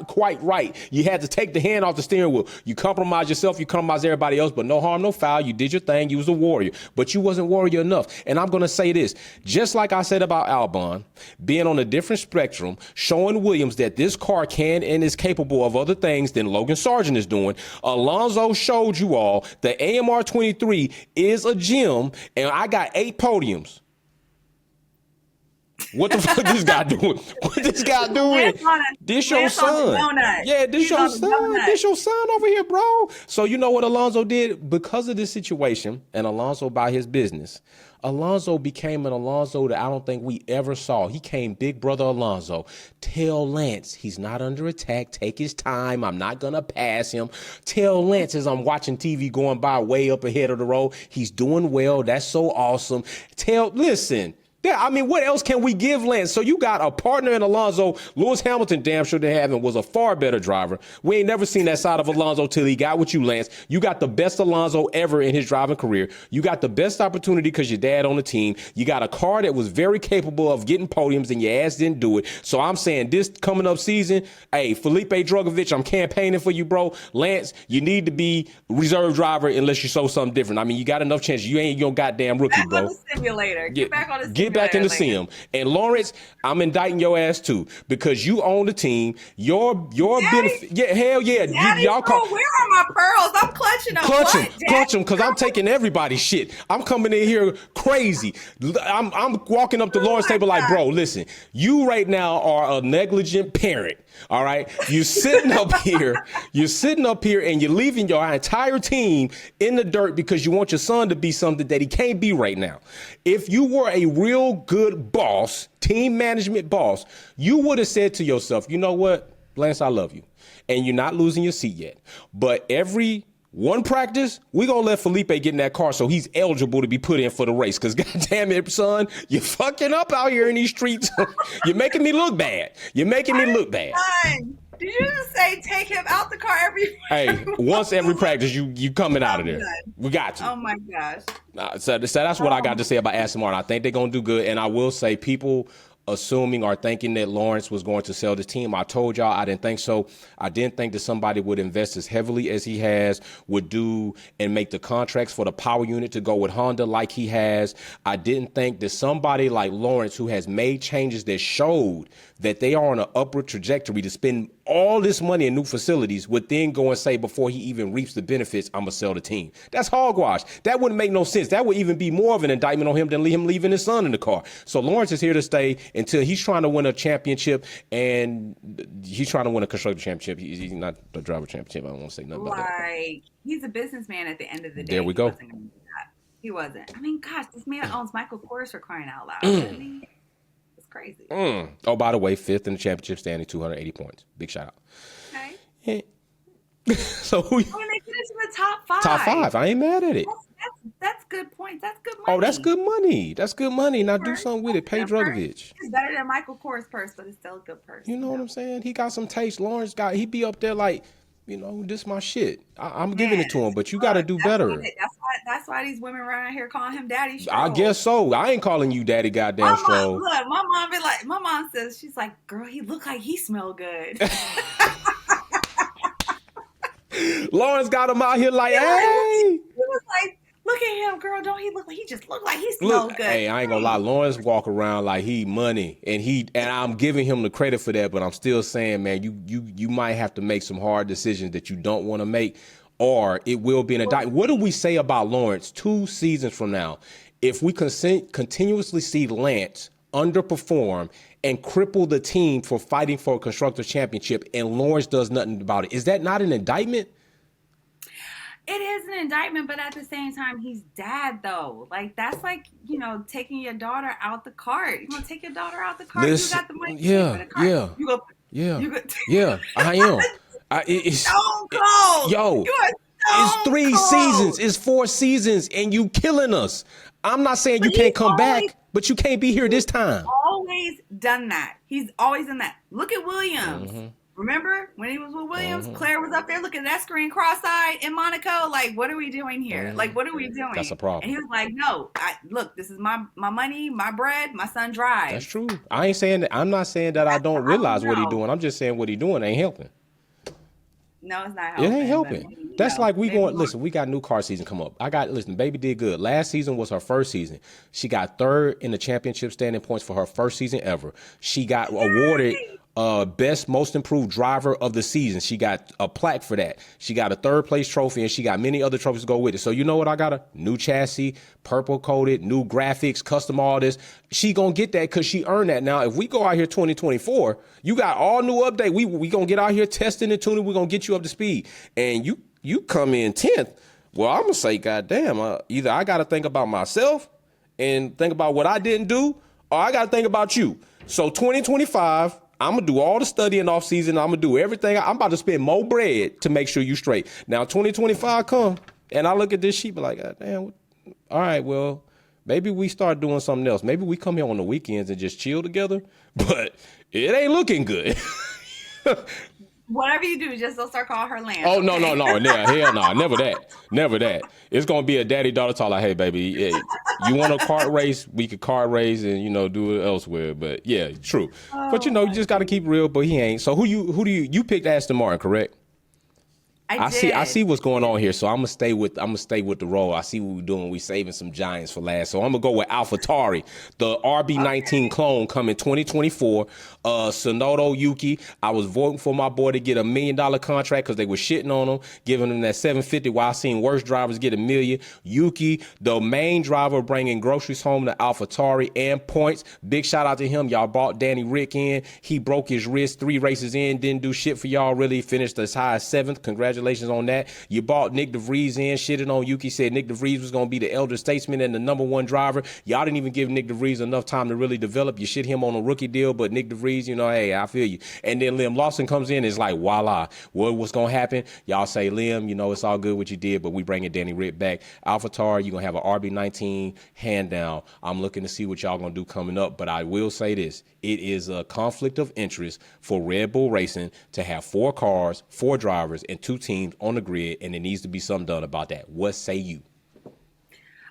quite right. You had to take the hand off the steering wheel. You compromise yourself. You compromise everybody else. But no harm, no foul. You did your thing. You was a warrior. But you wasn't warrior enough. And I'm going to say this. Just like I said about Albon, being on a different spectrum, showing Williams that this car can and is capable of other things than Logan Sargent is doing. Alonso showed you all the AMR 23 is a gem, and I got 8 podiums. What the fuck this guy doing? What this guy doing? This your son. Yeah, this your son. This your son over here, bro. So you know what Alonso did? Because of this situation, and Alonso by his business, Alonso became an Alonso that I don't think we ever saw. He came big brother Alonso. Tell Lance he's not under attack. Take his time. I'm not going to pass him. Tell Lance as I'm watching TV going by way up ahead of the road, he's doing well. That's so awesome. Listen. Yeah, I mean, what else can we give Lance? So you got a partner in Alonso. Lewis Hamilton, damn sure they haven't, was a far better driver. We ain't never seen that side of Alonso till he got with you, Lance. You got the best Alonso ever in his driving career. You got the best opportunity because your dad on the team. You got a car that was very capable of getting podiums and your ass didn't do it. So I'm saying this coming up season, hey, Felipe Drugovich, I'm campaigning for you, bro. Lance, you need to be reserve driver unless you show something different. I mean, you got enough chance. You ain't your goddamn rookie, back bro. On the simulator. Get back on the simulator. Get back in the sim. And Lawrence, I'm indicting your ass too because you own the team. Your benefit, yeah, hell yeah. Daddy, y'all bro, where are my pearls? I'm clutching them. Clutch them, because I'm taking everybody's shit. I'm coming in here crazy. I'm walking up to Lawrence table like, bro, listen, you right now are a negligent parent. All right. You're sitting up here and you're leaving your entire team in the dirt because you want your son to be something that he can't be right now. If you were a real good boss, team management boss, you would have said to yourself, you know what, Lance, I love you. And you're not losing your seat yet. But every one practice, we're going to let Felipe get in that car so he's eligible to be put in for the race. Because goddamn it, son, you're fucking up out here in these streets. You're making me look bad. Did you just say take him out the car every Hey, once every practice, you coming out of there. We got you. Oh, my gosh. So that's what I got to say about Aston Martin. I think they're going to do good. And I will say people assuming or thinking that Lawrence was going to sell the team. I told y'all I didn't think so. I didn't think that somebody would invest as heavily as he has, would do and make the contracts for the power unit to go with Honda like he has. I didn't think that somebody like Lawrence, who has made changes that showed that they are on an upward trajectory to spend all this money in new facilities, would then go and say before he even reaps the benefits, I'm going to sell the team. That's hogwash. That wouldn't make no sense. That would even be more of an indictment on him than him leaving his son in the car. So Lawrence is here to stay until he's trying to win a championship, and he's trying to win a constructor championship. He's not the driver championship. I don't want to say nothing about that. He's a businessman at the end of the day. There we go. He wasn't. I mean, gosh, this man owns Michael Kors, for crying out loud. I mean, it's crazy. Oh, by the way, 5th in the championship standing, 280 points. Big shout out. Okay. Yeah. So they finished in the top 5. Top 5. I ain't mad at it. That's good points. That's good money. Oh, that's good money. That's good money. Now do something with it. Pay Drugovich. It's better than Michael Kors' purse, but it's still a good purse. You know what I'm saying? He got some taste. Lawrence he be up there like, you know, this my shit. I'm giving it to him, but you got to do better. That's why these women around here calling him Daddy Stroll. I guess so. I ain't calling you Daddy goddamn Stroll. Look, my mom says, she's like, girl, he look like he smell good. Lawrence got him out here like, hey. He was like, look at him, girl. Don't he look like he just look like he smells good? Hey, I ain't gonna lie. Lawrence walk around like he money, and I'm giving him the credit for that. But I'm still saying, man, you might have to make some hard decisions that you don't want to make, or it will be an indictment. What do we say about Lawrence 2 seasons from now if we continuously see Lance underperform and cripple the team for fighting for a constructors championship, and Lawrence does nothing about it? Is that not an indictment? It is an indictment, but at the same time, he's dad, though. Like, that's like, you know, taking your daughter out the cart. You want to take your daughter out the cart? You got the money to pay for the cart. Yeah, I am. It's so cold. Yo, it's 3 seasons. It's 4 seasons, and you killing us. I'm not saying you can't come back, but you can't be here this time. Always done that. He's always done that. Look at Williams. Remember when he was with Williams? Mm-hmm. Claire was up there looking at that screen cross-eyed in Monaco. Like, what are we doing here? Mm-hmm. Like, what are we doing? That's a And problem. he was like, no, look, this is my money, my bread, my son drives. That's true. I ain't saying that. I'm not saying that I don't realize what he doing. I'm just saying what he doing ain't helping. No, it's not helping. It ain't helping. That's like we going, listen, we got new car season come up. Listen, baby did good. Last season was her first season. She got third in the championship standing points for her first season ever. She got awarded best most improved driver of the season. She got a plaque for that. She got a third place trophy, and she got many other trophies to go with it. So you know what? I got a new chassis, purple coated, new graphics, custom all this. She gonna get that because she earned that. Now, if we go out here 2024, you got all new update. We gonna get out here testing and tuning. We're gonna get you up to speed. And you come in 10th. Well, I'm gonna say, goddamn, either I gotta think about myself and think about what I didn't do, or I gotta think about you. So 2025. I'm going to do all the studying off season. I'm going to do everything. I'm about to spend more bread to make sure you straight. Now, 2025 come, and I look at this sheet, be like, God damn, all right, well, maybe we start doing something else. Maybe we come here on the weekends and just chill together, but it ain't looking good. Whatever you do, just don't start calling her Lance. Oh, okay? No. Hell no. Never that. It's going to be a daddy-daughter talk like, hey, baby, you want a kart race? We could kart race and, do it elsewhere. But, yeah, true. But, you just got to keep real, but he ain't. So who do you picked Aston Martin, correct? I see what's going on here, so I'm gonna stay with the role. I see what we're doing. We saving some giants for last, so I'm gonna go with AlphaTauri, the RB19 clone coming 2024. Sonoda Yuki. I was voting for my boy to get $1 million contract because they were shitting on him, giving him that 750. While I seen worse drivers get $1 million. Yuki, the main driver, bringing groceries home to AlphaTauri and points. Big shout out to him. Y'all brought Danny Rick in. He broke his wrist 3 races in, didn't do shit for y'all. Really finished as high as 7th. Congratulations on that. You bought Nick DeVries in, shitted on Yuki, said Nick DeVries was going to be the elder statesman and the #1 driver. Y'all didn't even give Nick DeVries enough time to really develop. You shit him on a rookie deal, but Nick DeVries, hey, I feel you. And then Liam Lawson comes in, it's like, voila. What's going to happen? Y'all say, Liam, it's all good what you did, but we bringing Danny Rick back. AlphaTauri, you're going to have an RB19 hand down. I'm looking to see what y'all going to do coming up, but I will say this. It is a conflict of interest for Red Bull Racing to have 4 cars, 4 drivers, and 2 teams on the grid, and there needs to be something done about that. What say you?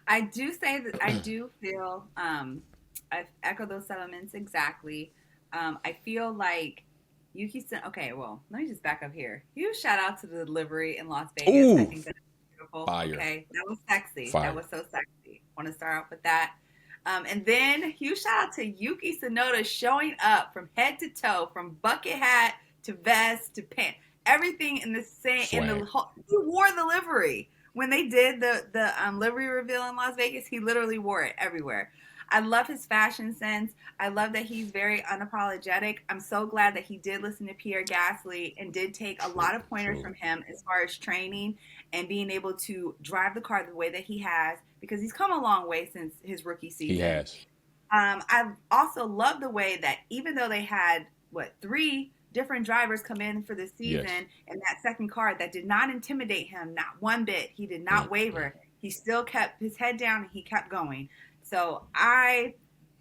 I do say that I do feel, I echo those sentiments exactly. I feel like Yuki said, okay, well, let me just back up here. Huge shout out to the delivery in Las Vegas. Ooh, I think that's beautiful. fire. Okay, that was sexy. Fire. That was so sexy. Want to start off with that. And then huge shout out to Yuki Tsunoda showing up from head to toe, from bucket hat to vest to pants, everything in the same. In the whole, he wore the livery when they did the livery reveal in Las Vegas. He literally wore it everywhere. I love his fashion sense. I love that he's very unapologetic. I'm so glad that he did listen to Pierre Gasly and did take a lot of pointers from him as far as training and being able to drive the car the way that he has, because he's come a long way since his rookie season. He has. I also love the way that even though they had, 3 different drivers come in for the season, yes, in that second car, that did not intimidate him, not one bit. He did not waver. He still kept his head down and he kept going. So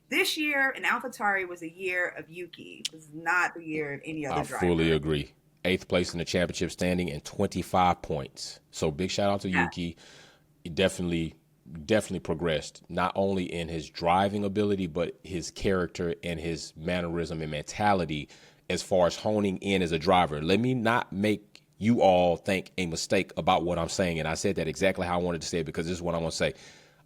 this year in AlphaTauri was a year of Yuki. It was not the year of any other driver. I fully agree. 8th place in the championship standing and 25 points. So big shout out to Yuki. He definitely progressed, not only in his driving ability, but his character and his mannerism and mentality as far as honing in as a driver. Let me not make you all think a mistake about what I'm saying. And I said that exactly how I wanted to say it, because this is what I want to say.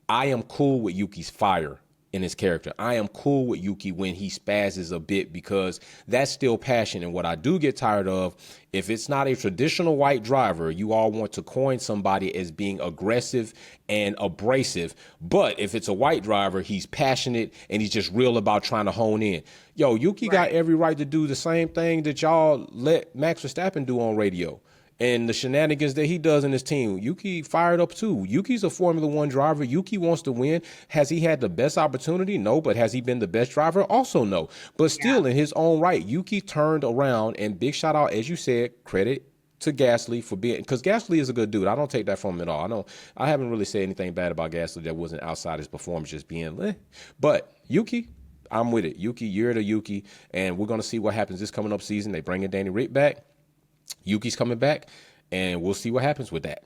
I am cool with Yuki's fire in his character. I am cool with Yuki when he spazzes a bit, because that's still passion. And what I do get tired of, if it's not a traditional white driver, you all want to coin somebody as being aggressive and abrasive. But if it's a white driver, he's passionate and he's just real about trying to hone in. Yo, Yuki got every right to do the same thing that y'all let Max Verstappen do on radio. And the shenanigans that he does in his team, Yuki fired up too. Yuki's a Formula One driver. Yuki wants to win. Has he had the best opportunity? No. But has he been the best driver? Also no. But still, in his own right, Yuki turned around, and big shout out, as you said, credit to Gasly for being, because Gasly is a good dude. I don't take that from him at all. I haven't really said anything bad about Gasly that wasn't outside his performance, just being, but Yuki, I'm with it. Yuki, you're the Yuki, and we're gonna see what happens this coming up season. They bringing Danny Rick back. Yuki's coming back, and we'll see what happens with that.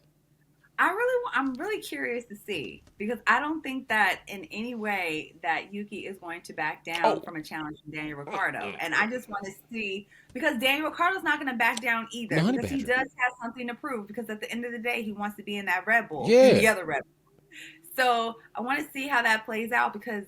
I'm really curious to see, because I don't think that in any way that Yuki is going to back down from a challenge from Daniel Ricciardo. And I just want to see, because Daniel Ricciardo's not going to back down either, because he does have something to prove, because at the end of the day, he wants to be in that Red Bull, the other Red Bull. So I want to see how that plays out, because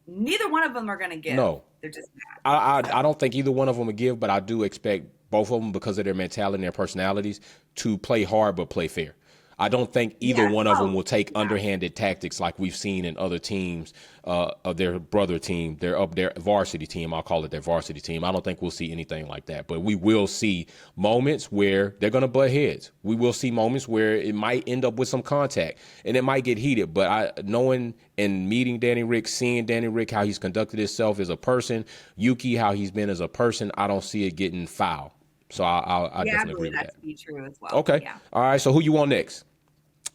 neither one of them are going to give. No. They're just not. I don't think either one of them will give, but I do expect both of them, because of their mentality and their personalities, to play hard but play fair. I don't think either one of them will take underhanded tactics like we've seen in other teams of their brother team, their varsity team. I'll call it their varsity team. I don't think we'll see anything like that. But we will see moments where they're going to butt heads. We will see moments where it might end up with some contact and it might get heated. But knowing and meeting Danny Rick, seeing Danny Rick, how he's conducted himself as a person, Yuki, how he's been as a person, I don't see it getting foul. So I definitely agree with that. To be true as well. Okay. Yeah. All right. So who you want next?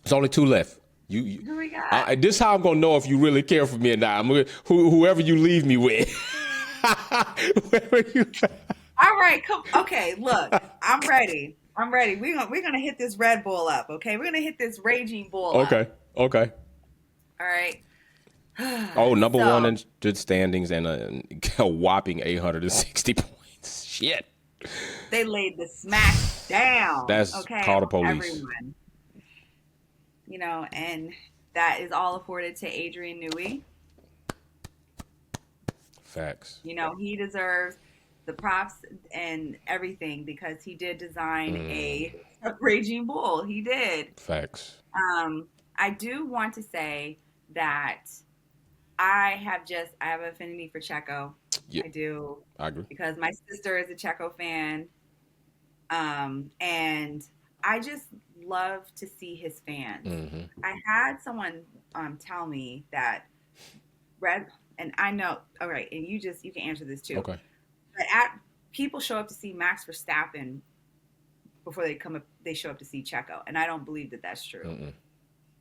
There's only 2 left. Who we got? This is how I'm gonna know if you really care for me or not. Whoever you leave me with. All right. Okay. Look, I'm ready. We're gonna hit this Red Bull up. Okay. We're gonna hit this Raging Bull. Okay. All right. Number one in the standings and a whopping 860 points. Shit. They laid the smack down. That's called the police. Everyone. And that is all afforded to Adrian Newey. Facts. He deserves the props and everything, because he did design a Raging Bull. He did. Facts. I do want to say that I have an affinity for Checo. Yeah, I do. I agree. Because my sister is a Checo fan. And I just love to see his fans. Mm-hmm. I had someone tell me that and I know, all right, and you can answer this too. Okay. But people show up to see Max Verstappen before they show up to see Checo, and I don't believe that that's true. Mm-mm.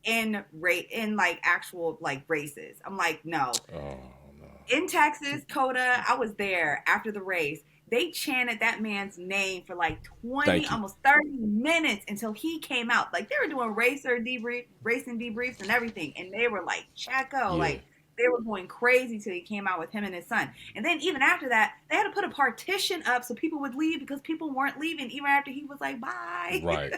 In like actual like races, I'm like, no. Oh no. In Texas, Coda, I was there after the race. They chanted that man's name for like 20, almost 30 minutes until he came out. Like, they were doing racing debriefs and everything. And they were like, Checo, like, they were going crazy till he came out with him and his son. And then even after that, they had to put a partition up so people would leave, because people weren't leaving even after he was like, bye. Right.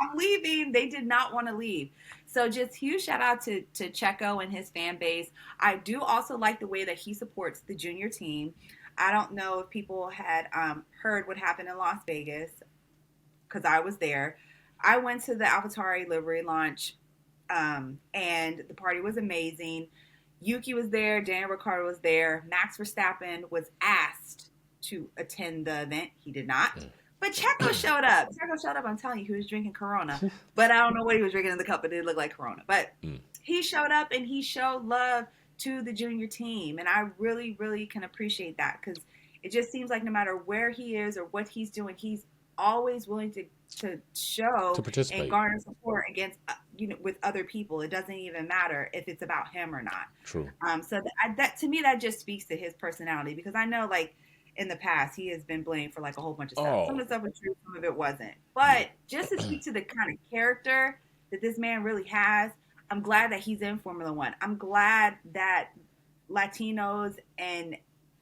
I'm leaving. They did not want to leave. So just huge shout out to Checo and his fan base. I do also like the way that he supports the junior team. I don't know if people had heard what happened in Las Vegas, because I was there. I went to the AlphaTauri livery launch, and the party was amazing. Yuki was there. Daniel Ricciardo was there. Max Verstappen was asked to attend the event. He did not. But Checo showed up. I'm telling you, he was drinking Corona. But I don't know what he was drinking in the cup, but it looked like Corona. But he showed up, and he showed love to the junior team. And I really, really can appreciate that, because it just seems like no matter where he is or what he's doing, he's always willing to show and garner support against, with other people. It doesn't even matter if it's about him or not. True. So that to me, that just speaks to his personality, because I know, like, in the past, he has been blamed for like a whole bunch of stuff. Some of the stuff was true, some of it wasn't. But just to speak to the kind of character that this man really has, I'm glad that he's in Formula One. I'm glad that Latinos and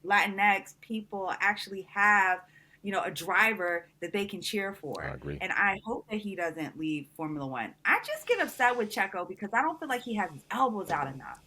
Latinx people actually have, a driver that they can cheer for. I agree. And I hope that he doesn't leave Formula One. I just get upset with Checo because I don't feel like he has his elbows out enough.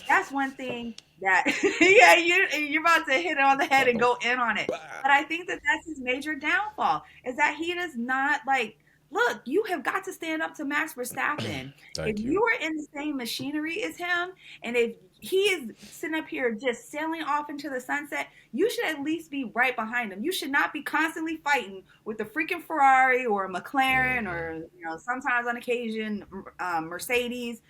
That's one thing that, you're about to hit it on the head and go in on it. But I think that that's his major downfall, is that he does not, like, look, you have got to stand up to Max Verstappen. If you are in the same machinery as him, and if he is sitting up here just sailing off into the sunset, you should at least be right behind him. You should not be constantly fighting with the freaking Ferrari or McLaren or, sometimes on occasion, Mercedes.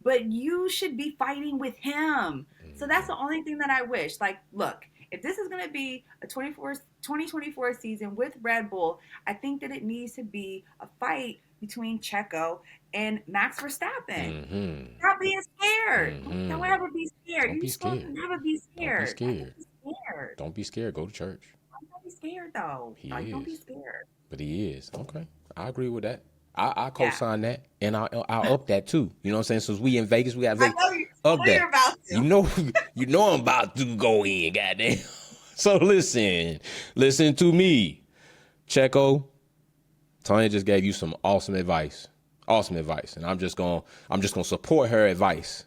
But you should be fighting with him. So that's the only thing that I wish. Like, look, if this is going to be a 2024 season with Red Bull, I think that it needs to be a fight between Checo and Max Verstappen. Mm-hmm. Stop being scared. Mm-hmm. Don't ever be scared. Don't You're be supposed scared. to never be Don't be scared. scared. Don't be scared. Don't be scared. Go to church. Don't be scared though. He Like, don't be is. scared. But he is. Okay. I agree with that. I Yeah. co-sign that, and I up that too. You know what I'm saying? Since we in Vegas, we got Vegas. I know you're about to. You know I'm about to go in, goddamn. So listen to me, Checo. Tanya just gave you some awesome advice, and I'm just gonna support her advice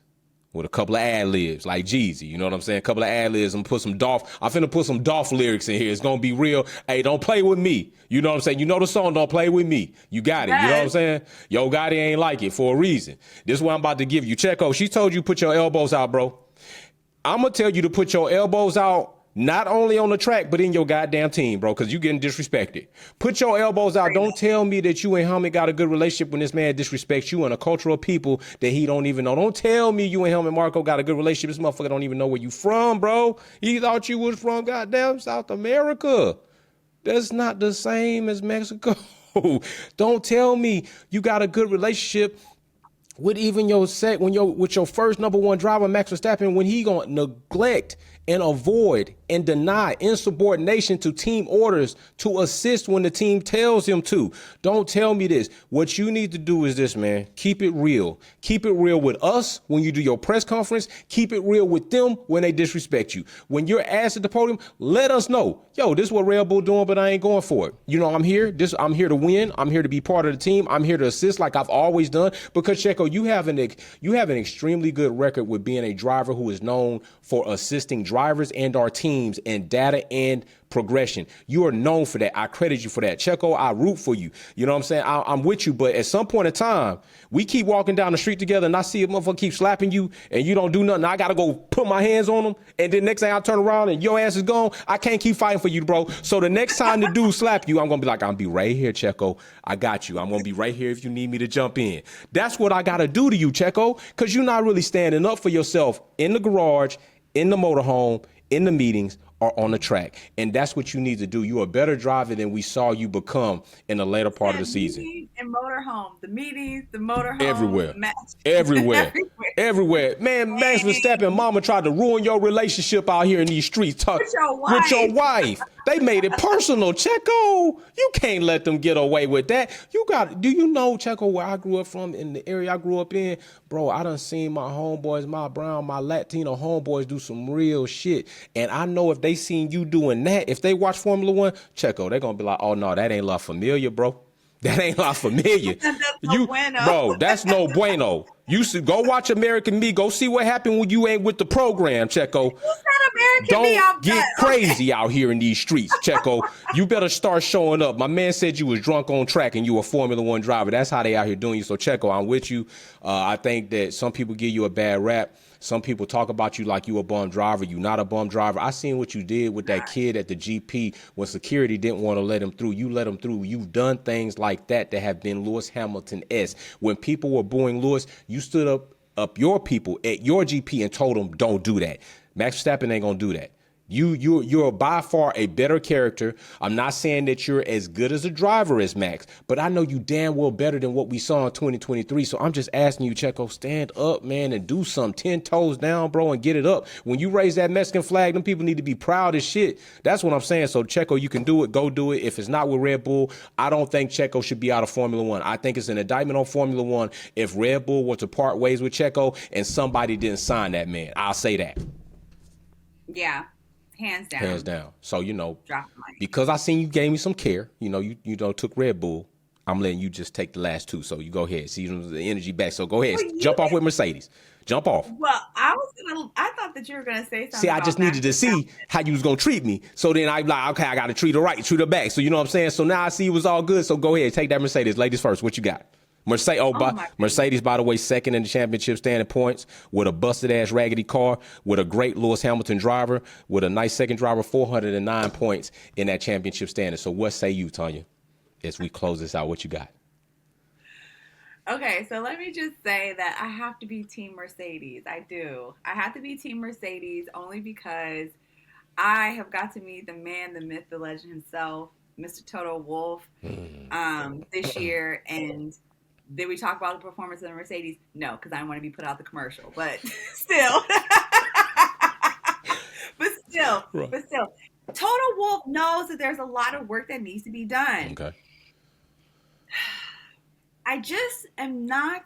with a couple of ad libs like Jeezy. You know what I'm saying? A couple of ad libs. I'm finna put some Dolph lyrics in here. It's gonna be real. Hey, don't play with me. You know what I'm saying? You know the song, Don't Play With Me. You got it. Yes. You know what I'm saying? Yo Gotti ain't like it for a reason. This is what I'm about to give you. Checo, she told you put your elbows out, bro. I'm gonna tell you to put your elbows out, not only on the track, but in your goddamn team, bro, because you getting disrespected. Put your elbows out. Don't tell me that you and Helmet got a good relationship when this man disrespects you and a culture of people that he don't even know. Don't tell me you and Helmet Marco got a good relationship. This motherfucker don't even know where you from, bro. He thought you was from goddamn South America. That's not the same as Mexico. Don't tell me you got a good relationship with even with your first number one driver, Max Verstappen, when he gonna neglect and avoid and deny insubordination to team orders to assist when the team tells him to. Don't tell me this. What you need to do is this, man. Keep it real. Keep it real with us when you do your press conference. Keep it real with them when they disrespect you. When you're asked at the podium, let us know. Yo, this is what Red Bull doing, but I ain't going for it. You know, I'm here. I'm here to win. I'm here to be part of the team. I'm here to assist like I've always done. Because, Checo, you have an extremely good record with being a driver who is known for assisting drivers and our teams in data and progression. You are known for that. I credit you for that. Checo, I root for you. You know what I'm saying? I'm with you, but at some point in time, we keep walking down the street together and I see a motherfucker keep slapping you and you don't do nothing. I got to go put my hands on them. And then next thing I turn around and your ass is gone. I can't keep fighting for you, bro. So the next time the dude slap you, I'm going to be like, I'll be right here, Checo. I got you. I'm going to be right here if you need me to jump in. That's what I got to do to you, Checo, because you're not really standing up for yourself in the garage, in the motorhome, in the meetings, or on the track. And that's what you need to do. You're a better driver than we saw you become in the later part of the season. And motorhome, the meetings, the motorhome. Everywhere. Everywhere. Man, Max Verstappen mama tried to ruin your relationship out here in these streets. With your wife. They made it personal. Checo, you can't let them get away with that. Do you know, Checo, where I grew up from, in the area I grew up in? Bro, I done seen my homeboys, my Latino homeboys do some real shit. And I know if they seen you doing that, if they watch Formula One, Checo, they're going to be like, oh, no, that ain't La Familia, bro. That ain't La Familia. Bro, that's no bueno. You should go watch American Me. Go see what happened when you ain't with the program, Checo. Don't get crazy out here in these streets, Checo. You better start showing up. My man said you was drunk on track and you a Formula One driver. That's how they out here doing you. So, Checo, I'm with you. I think that some people give you a bad rap. Some people talk about you like you a bum driver. You not a bum driver. I seen what you did with that kid at the GP when security didn't want to let him through. You let him through. You've done things like that have been Lewis Hamilton-esque. When people were booing Lewis, you stood up your people at your GP and told them, don't do that. Max Verstappen ain't going to do that. You're by far a better character. I'm not saying that you're as good as a driver as Max, but I know you damn well better than what we saw in 2023. So I'm just asking you, Checo, stand up, man, and do something. 10 toes down, bro, and get it up. When you raise that Mexican flag, them people need to be proud as shit. That's what I'm saying. So, Checo, you can do it. Go do it. If it's not with Red Bull, I don't think Checo should be out of Formula One. I think it's an indictment on Formula One if Red Bull were to part ways with Checo and somebody didn't sign that man. I'll say that. Yeah. Hands down. So, because I seen you gave me some care, you took Red Bull. I'm letting you just take the last two. So you go ahead. See the energy back. So go ahead. Jump off with Mercedes. Jump off. Well, I thought that you were going to say something. See, I just needed to see how you was going to treat me. So then I like, okay, I got to treat her right, treat her back. So you know what I'm saying? So now I see it was all good. So go ahead. Take that Mercedes. Ladies first. What you got? Mercedes, by the way, second in the championship standing points with a busted-ass raggedy car, with a great Lewis Hamilton driver, with a nice second driver, 409 points in that championship standing. So what say you, Tanya, as we close this out? What you got? Okay, so let me just say that I have to be Team Mercedes. I do. I have to be Team Mercedes only because I have got to meet the man, the myth, the legend himself, Mr. Toto Wolff, this year, and Did we talk about the performance of the Mercedes? No, because I don't want to be put out the commercial. But still, Right. but still, Total Wolf knows that there's a lot of work that needs to be done. Okay. I just am not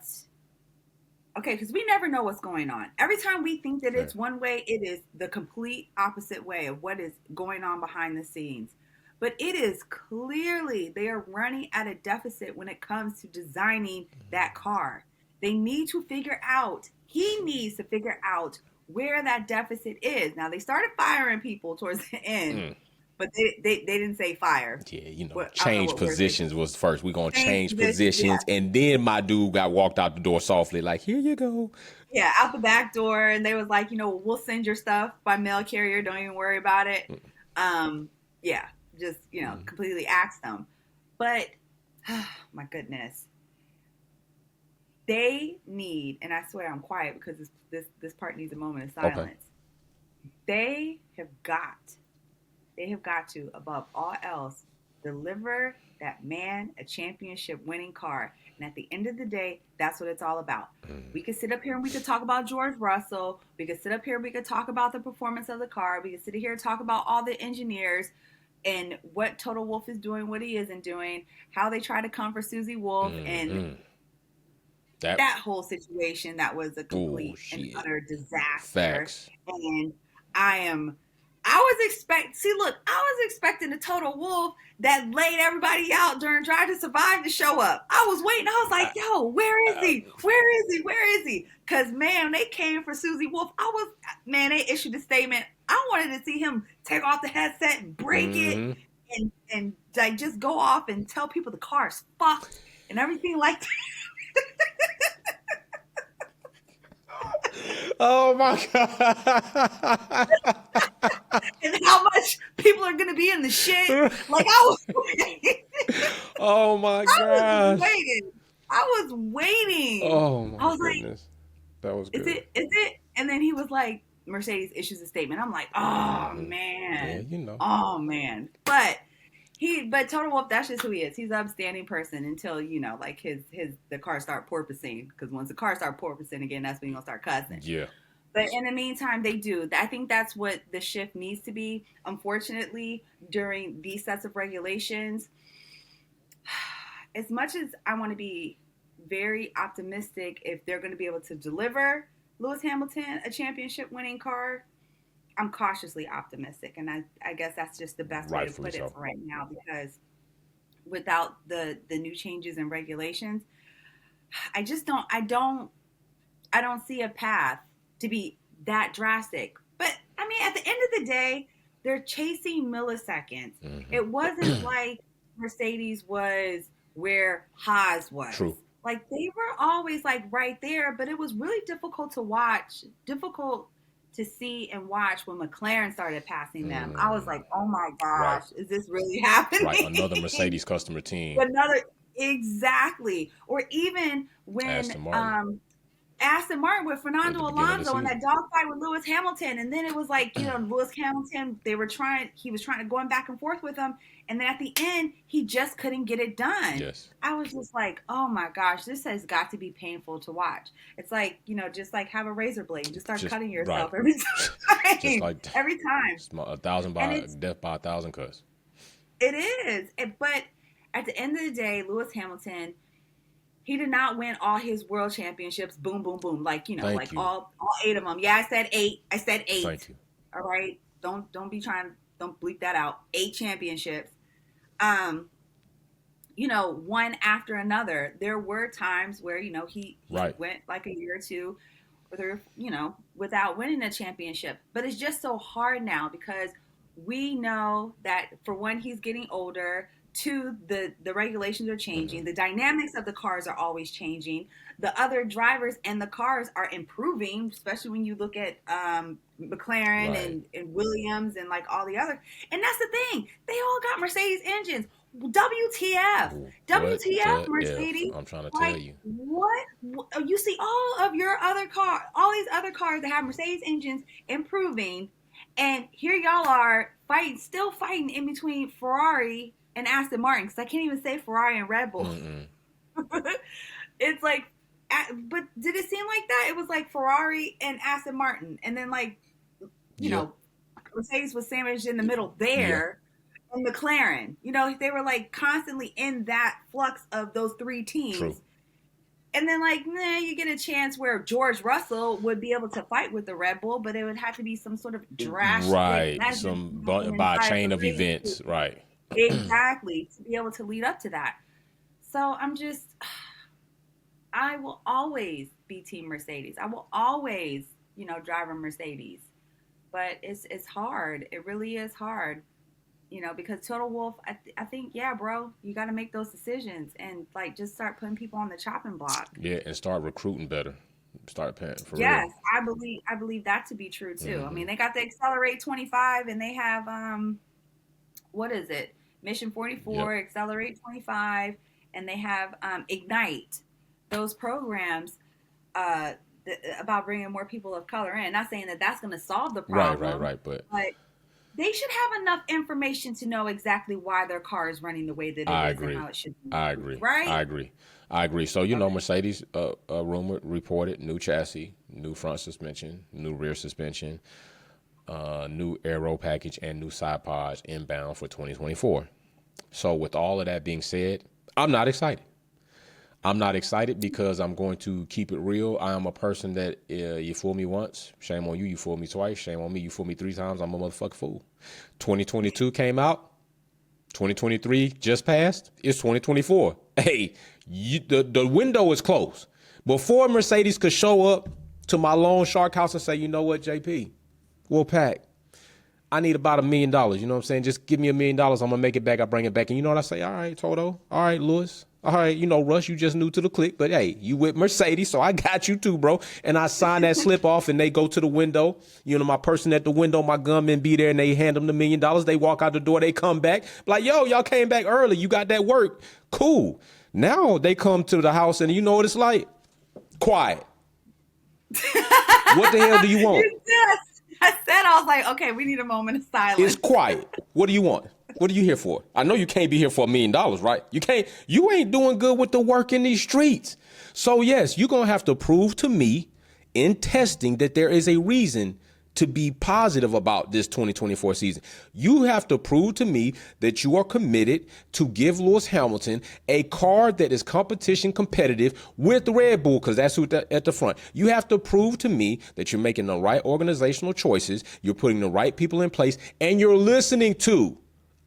okay, because we never know what's going on. Every time we think that it's one way, it is the complete opposite way of what is going on behind the scenes. But it is clearly they are running at a deficit when it comes to designing that car. They need to figure out, he needs to figure out where that deficit is. Now, they started firing people towards the end, but they didn't say fire. Yeah, change positions was first. We're going to change positions. Yeah. And then my dude got walked out the door softly, like, here you go. Yeah, out the back door. And they was like, we'll send your stuff by mail carrier. Don't even worry about it. Yeah, just, completely axed them. But, my goodness. They need, and I swear I'm quiet because this part needs a moment of silence. Okay. They have got to, above all else, deliver that man a championship winning car. And at the end of the day, that's what it's all about. We could sit up here and we could talk about George Russell. We could sit up here and we could talk about the performance of the car. We could sit here and talk about all the engineers and what Total Wolf is doing, what he isn't doing, how they try to come for Susie Wolf and that whole situation that was a complete and utter disaster. Facts. And I was expecting a Total Wolf that laid everybody out during Drive to Survive to show up. I was waiting. I was like, yo, where is he? Where is he? Where is he? Because, man, they came for Susie Wolf. They issued a statement. I wanted to see him take off the headset and break it and like just go off and tell people the car's fucked and everything like that. Oh my God. And how much people are going to be in the shit. Like I was waiting. Oh my God. I was waiting. Oh my goodness. That was good. Is it? And then he was like, Mercedes issues a statement. I'm like, oh man. Yeah, Oh man. But Total Wolf, that's just who he is. He's an upstanding person until, like the car start porpoising. Because once the car start porpoising again, that's when you're going to start cussing. Yeah. But in the meantime, they do. I think that's what the shift needs to be. Unfortunately, during these sets of regulations, as much as I want to be very optimistic if they're going to be able to deliver Lewis Hamilton a championship winning car, I'm cautiously optimistic. And I guess that's just the best way to put it for right now, because without the new changes and regulations, I don't see a path to be that drastic. But I mean, at the end of the day, they're chasing milliseconds. It wasn't like Mercedes was where Haas was. True. Like they were always like right there, but it was really difficult to see and watch when McLaren started passing them. I was like, oh my gosh, is this really happening? Right, another Mercedes customer team. Exactly. Or even when Aston Martin with Fernando Alonso and that dogfight with Lewis Hamilton. And then it was like, Lewis Hamilton, he was trying to going back and forth with him. And then at the end, he just couldn't get it done. Yes. I was just like, oh my gosh, this has got to be painful to watch. It's like, just like have a razor blade and just start cutting yourself every time. Just like every time. 1,000 death by 1,000 cuts. It is. But at the end of the day, Lewis Hamilton, he did not win all his world championships. Boom, boom, boom. Like, all 8 of them. Yeah, I said 8. Thank you. All right. Don't bleep that out. 8 championships. One after another. There were times where, he went like a year or two without winning a championship. But it's just so hard now because we know that for one, he's getting older. 2, the regulations are changing. The dynamics of the cars are always changing. The other drivers and the cars are improving, especially when you look at McLaren and Williams and like all the other. And that's the thing. They all got Mercedes engines. WTF. WTF, Mercedes. I'm trying to tell you. What? You see all these other cars that have Mercedes engines improving. And here y'all are still fighting in between Ferrari and Aston Martin, because I can't even say Ferrari and Red Bull. It's like, but did it seem like that? It was like Ferrari and Aston Martin, and then like, you know, Mercedes was sandwiched in the middle there, and McLaren. You know, they were like constantly in that flux of those three teams. True. And then, like, you get a chance where George Russell would be able to fight with the Red Bull, but it would have to be some sort of drastic, right? By a chain of events, right? Exactly, to be able to lead up to that. So I will always be Team Mercedes. I will always, drive a Mercedes. But it's hard. It really is hard. Because Total Wolf, I think, yeah, bro, you got to make those decisions and like just start putting people on the chopping block. Yeah, and start recruiting better. Start paying for real. Yes, I believe that to be true too. I mean, they got the Accelerate 25, and they have what is it? Mission 44, Accelerate 25, and they have Ignite. Those programs about bringing more people of color in. Not saying that that's going to solve the problem. Right. But they should have enough information to know exactly why their car is running the way that it is and how it should be. I agree. Right? I agree. So, Mercedes reported new chassis, new front suspension, new rear suspension, new aero package, and new side pods inbound for 2024. So with all of that being said, I'm not excited. I'm not excited because I'm going to keep it real. I am a person that you fool me once, shame on you. You fool me twice, shame on me. You fool me 3 times, I'm a motherfucking fool. 2022 came out. 2023 just passed. It's 2024. Hey, the window is closed. Before Mercedes could show up to my loan shark house and say, you know what, JP, we'll pack. I need about $1 million. You know what I'm saying? Just give me $1 million. I'm going to make it back. I bring it back. And you know what I say? All right, Toto. All right, Lewis. All right, Russ, you just new to the clique, but hey, you with Mercedes, so I got you too, bro. And I sign that slip off and they go to the window. My person at the window, my gunman be there and they hand them the $1 million. They walk out the door, they come back. Like, yo, y'all came back early. You got that work. Cool. Now they come to the house and you know what it's like? Quiet. What the hell do you want? I was like, okay, we need a moment of silence. It's quiet. What do you want? What are you here for? I know you can't be here for $1 million, right? You ain't doing good with the work in these streets. So yes, you're going to have to prove to me in testing that there is a reason to be positive about this 2024 season. You have to prove to me that you are committed to give Lewis Hamilton a car that is competition competitive with Red Bull, because that's who's at the front. You have to prove to me that you're making the right organizational choices, you're putting the right people in place, and you're listening to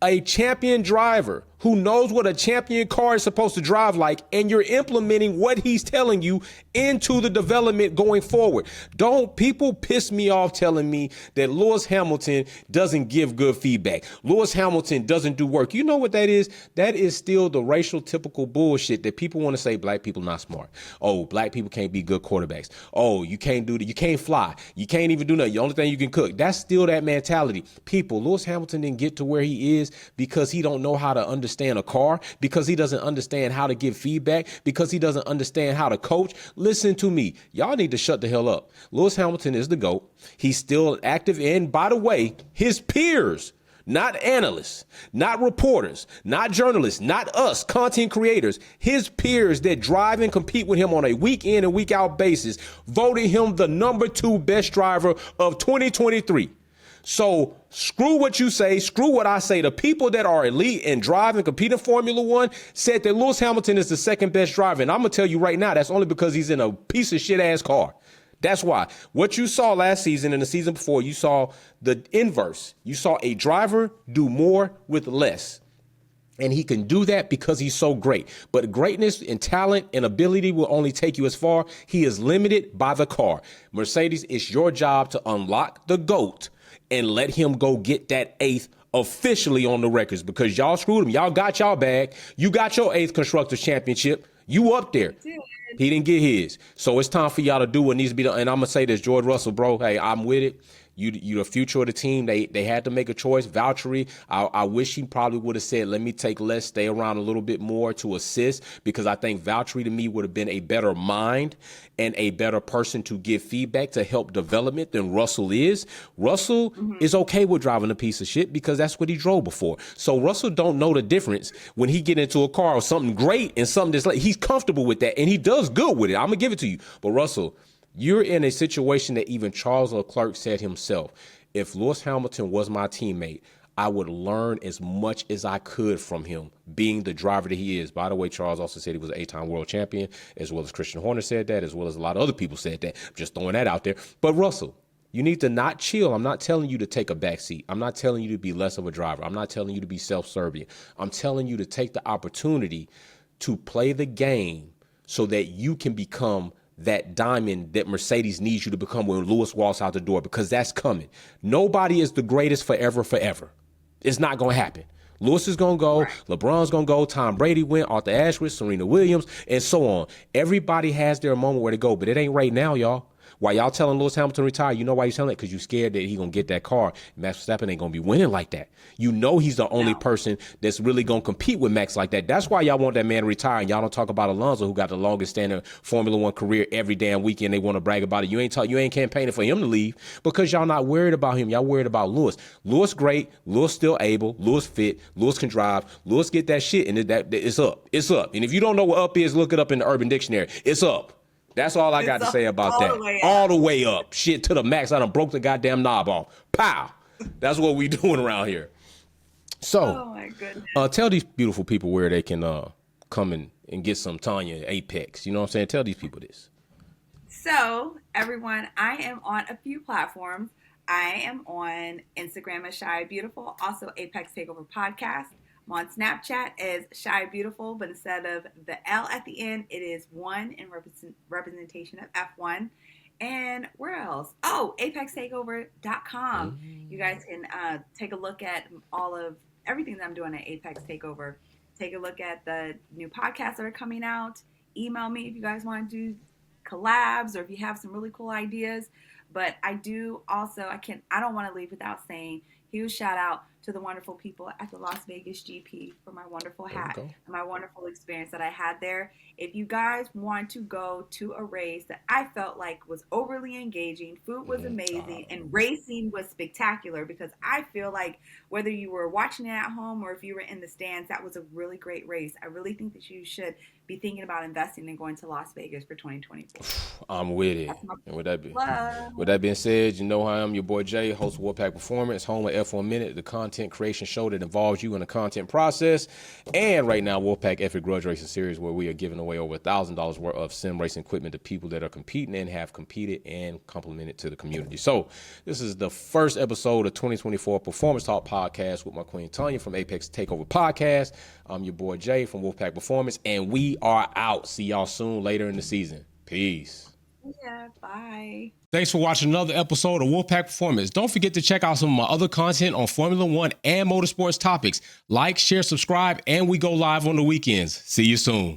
a champion driver who knows what a champion car is supposed to drive like, and you're implementing what he's telling you into the development going forward. Don't people piss me off telling me that Lewis Hamilton doesn't give good feedback. Lewis Hamilton doesn't do work. You know what that is? That is still the racial typical bullshit that people want to say black people not smart. Oh, black people can't be good quarterbacks. Oh, you can't do that. You can't fly. You can't even do nothing. The only thing you can cook. That's still that mentality. People, Lewis Hamilton didn't get to where he is because he don't know how to understand a car, because he doesn't understand how to give feedback, because he doesn't understand how to coach. Listen to me. Y'all need to shut the hell up. Lewis Hamilton is the GOAT. He's still active. And by the way, his peers, not analysts, not reporters, not journalists, not us, content creators, his peers that drive and compete with him on a week in and week out basis, voted him the #2 best driver of 2023. So screw what you say, screw what I say. The people that are elite and drive and compete in Formula One said that Lewis Hamilton is the second best driver. And I'm going to tell you right now, that's only because he's in a piece of shit ass car. That's why. What you saw last season and the season before, you saw the inverse. You saw a driver do more with less. And he can do that because he's so great. But greatness and talent and ability will only take you as far. He is limited by the car. Mercedes, it's your job to unlock the GOAT and let him go get that 8th officially on the records, because y'all screwed him. Y'all got y'all bag. You got your 8th Constructors Championship. You up there. He didn't get his. So it's time for y'all to do what needs to be done. And I'm going to say this, George Russell, bro, hey, I'm with it. You the future of the team. They had to make a choice. Valtteri, I wish he probably would have said, let me take less, stay around a little bit more to assist, because I think Valtteri to me would have been a better mind and a better person to give feedback to help development than Russell is. Russell is okay with driving a piece of shit because that's what he drove before. So Russell don't know the difference when he get into a car or something great and something that's like, he's comfortable with that and he does good with it. I'm gonna give it to you. But Russell, you're in a situation that even Charles Leclerc said himself, if Lewis Hamilton was my teammate, I would learn as much as I could from him, being the driver that he is. By the way, Charles also said he was an 8-time world champion, as well as Christian Horner said that, as well as a lot of other people said that. I'm just throwing that out there. But Russell, you need to not chill. I'm not telling you to take a back seat. I'm not telling you to be less of a driver. I'm not telling you to be self-serving. I'm telling you to take the opportunity to play the game so that you can become that diamond that Mercedes needs you to become when Lewis walks out the door, because that's coming. Nobody is the greatest forever. It's not going to happen. Lewis is going to go. Right. LeBron's going to go. Tom Brady went. Arthur Ashe, Serena Williams, and so on. Everybody has their moment where to go, but it ain't right now, y'all. Why y'all telling Lewis Hamilton retire? You know why you're telling it? Because you're scared that he's going to get that car. Max Verstappen ain't going to be winning like that. You know he's the only person that's really going to compete with Max like that. That's why y'all want that man to retire. And y'all don't talk about Alonso, who got the longest standing Formula One career every damn weekend. They want to brag about it. You ain't campaigning for him to leave because y'all not worried about him. Y'all worried about Lewis. Lewis great. Lewis still able. Lewis fit. Lewis can drive. Lewis get that shit, and it's up. It's up. And if you don't know what up is, look it up in the Urban Dictionary. It's up. That's all I got to say about that. All the way up. Shit to the max. I done broke the goddamn knob off. Pow. That's what we doing around here. So, oh my goodness. Tell these beautiful people where they can come and get some Tanya Apex. You know what I'm saying? Tell these people this. So, everyone, I am on a few platforms. I am on Instagram as Shy Beautiful, also Apex Takeover Podcast. I'm on Snapchat as Shy Beautiful, but instead of the L at the end, it is 1 in representation of F1. And where else? Oh, ApexTakeover.com. You guys can take a look at all of everything that I'm doing at Apex Takeover. Take a look at the new podcasts that are coming out. Email me if you guys want to do collabs or if you have some really cool ideas. But I do also, I don't want to leave without saying huge shout out to the wonderful people at the Las Vegas GP for my wonderful hat and my wonderful experience that I had there. If you guys want to go to a race that I felt like was overly engaging, food was amazing, and racing was spectacular, because I feel like whether you were watching it at home or if you were in the stands, that was a really great race. I really think that you should be thinking about investing and going to Las Vegas for 2024. I'm with it. And with that being said, you know how I am, your boy Jay, host of Wolfpack Performance, home of F1 Minute, the content creation show that involves you in the content process. And right now, Wolfpack Epic Grudge Racing Series, where we are giving away over $1,000 worth of sim racing equipment to people that are competing and have competed and complimented to the community. So this is the first episode of 2024 Performance Talk Podcast with my queen Tanya from Apex Takeover Podcast. I'm your boy Jay from Wolfpack Performance, and we are out. See y'all soon later in the season. Peace. Yeah, bye. Thanks for watching another episode of Wolfpack Performance. Don't forget to check out some of my other content on Formula One and motorsports topics. Like, share, subscribe, and we go live on the weekends. See you soon.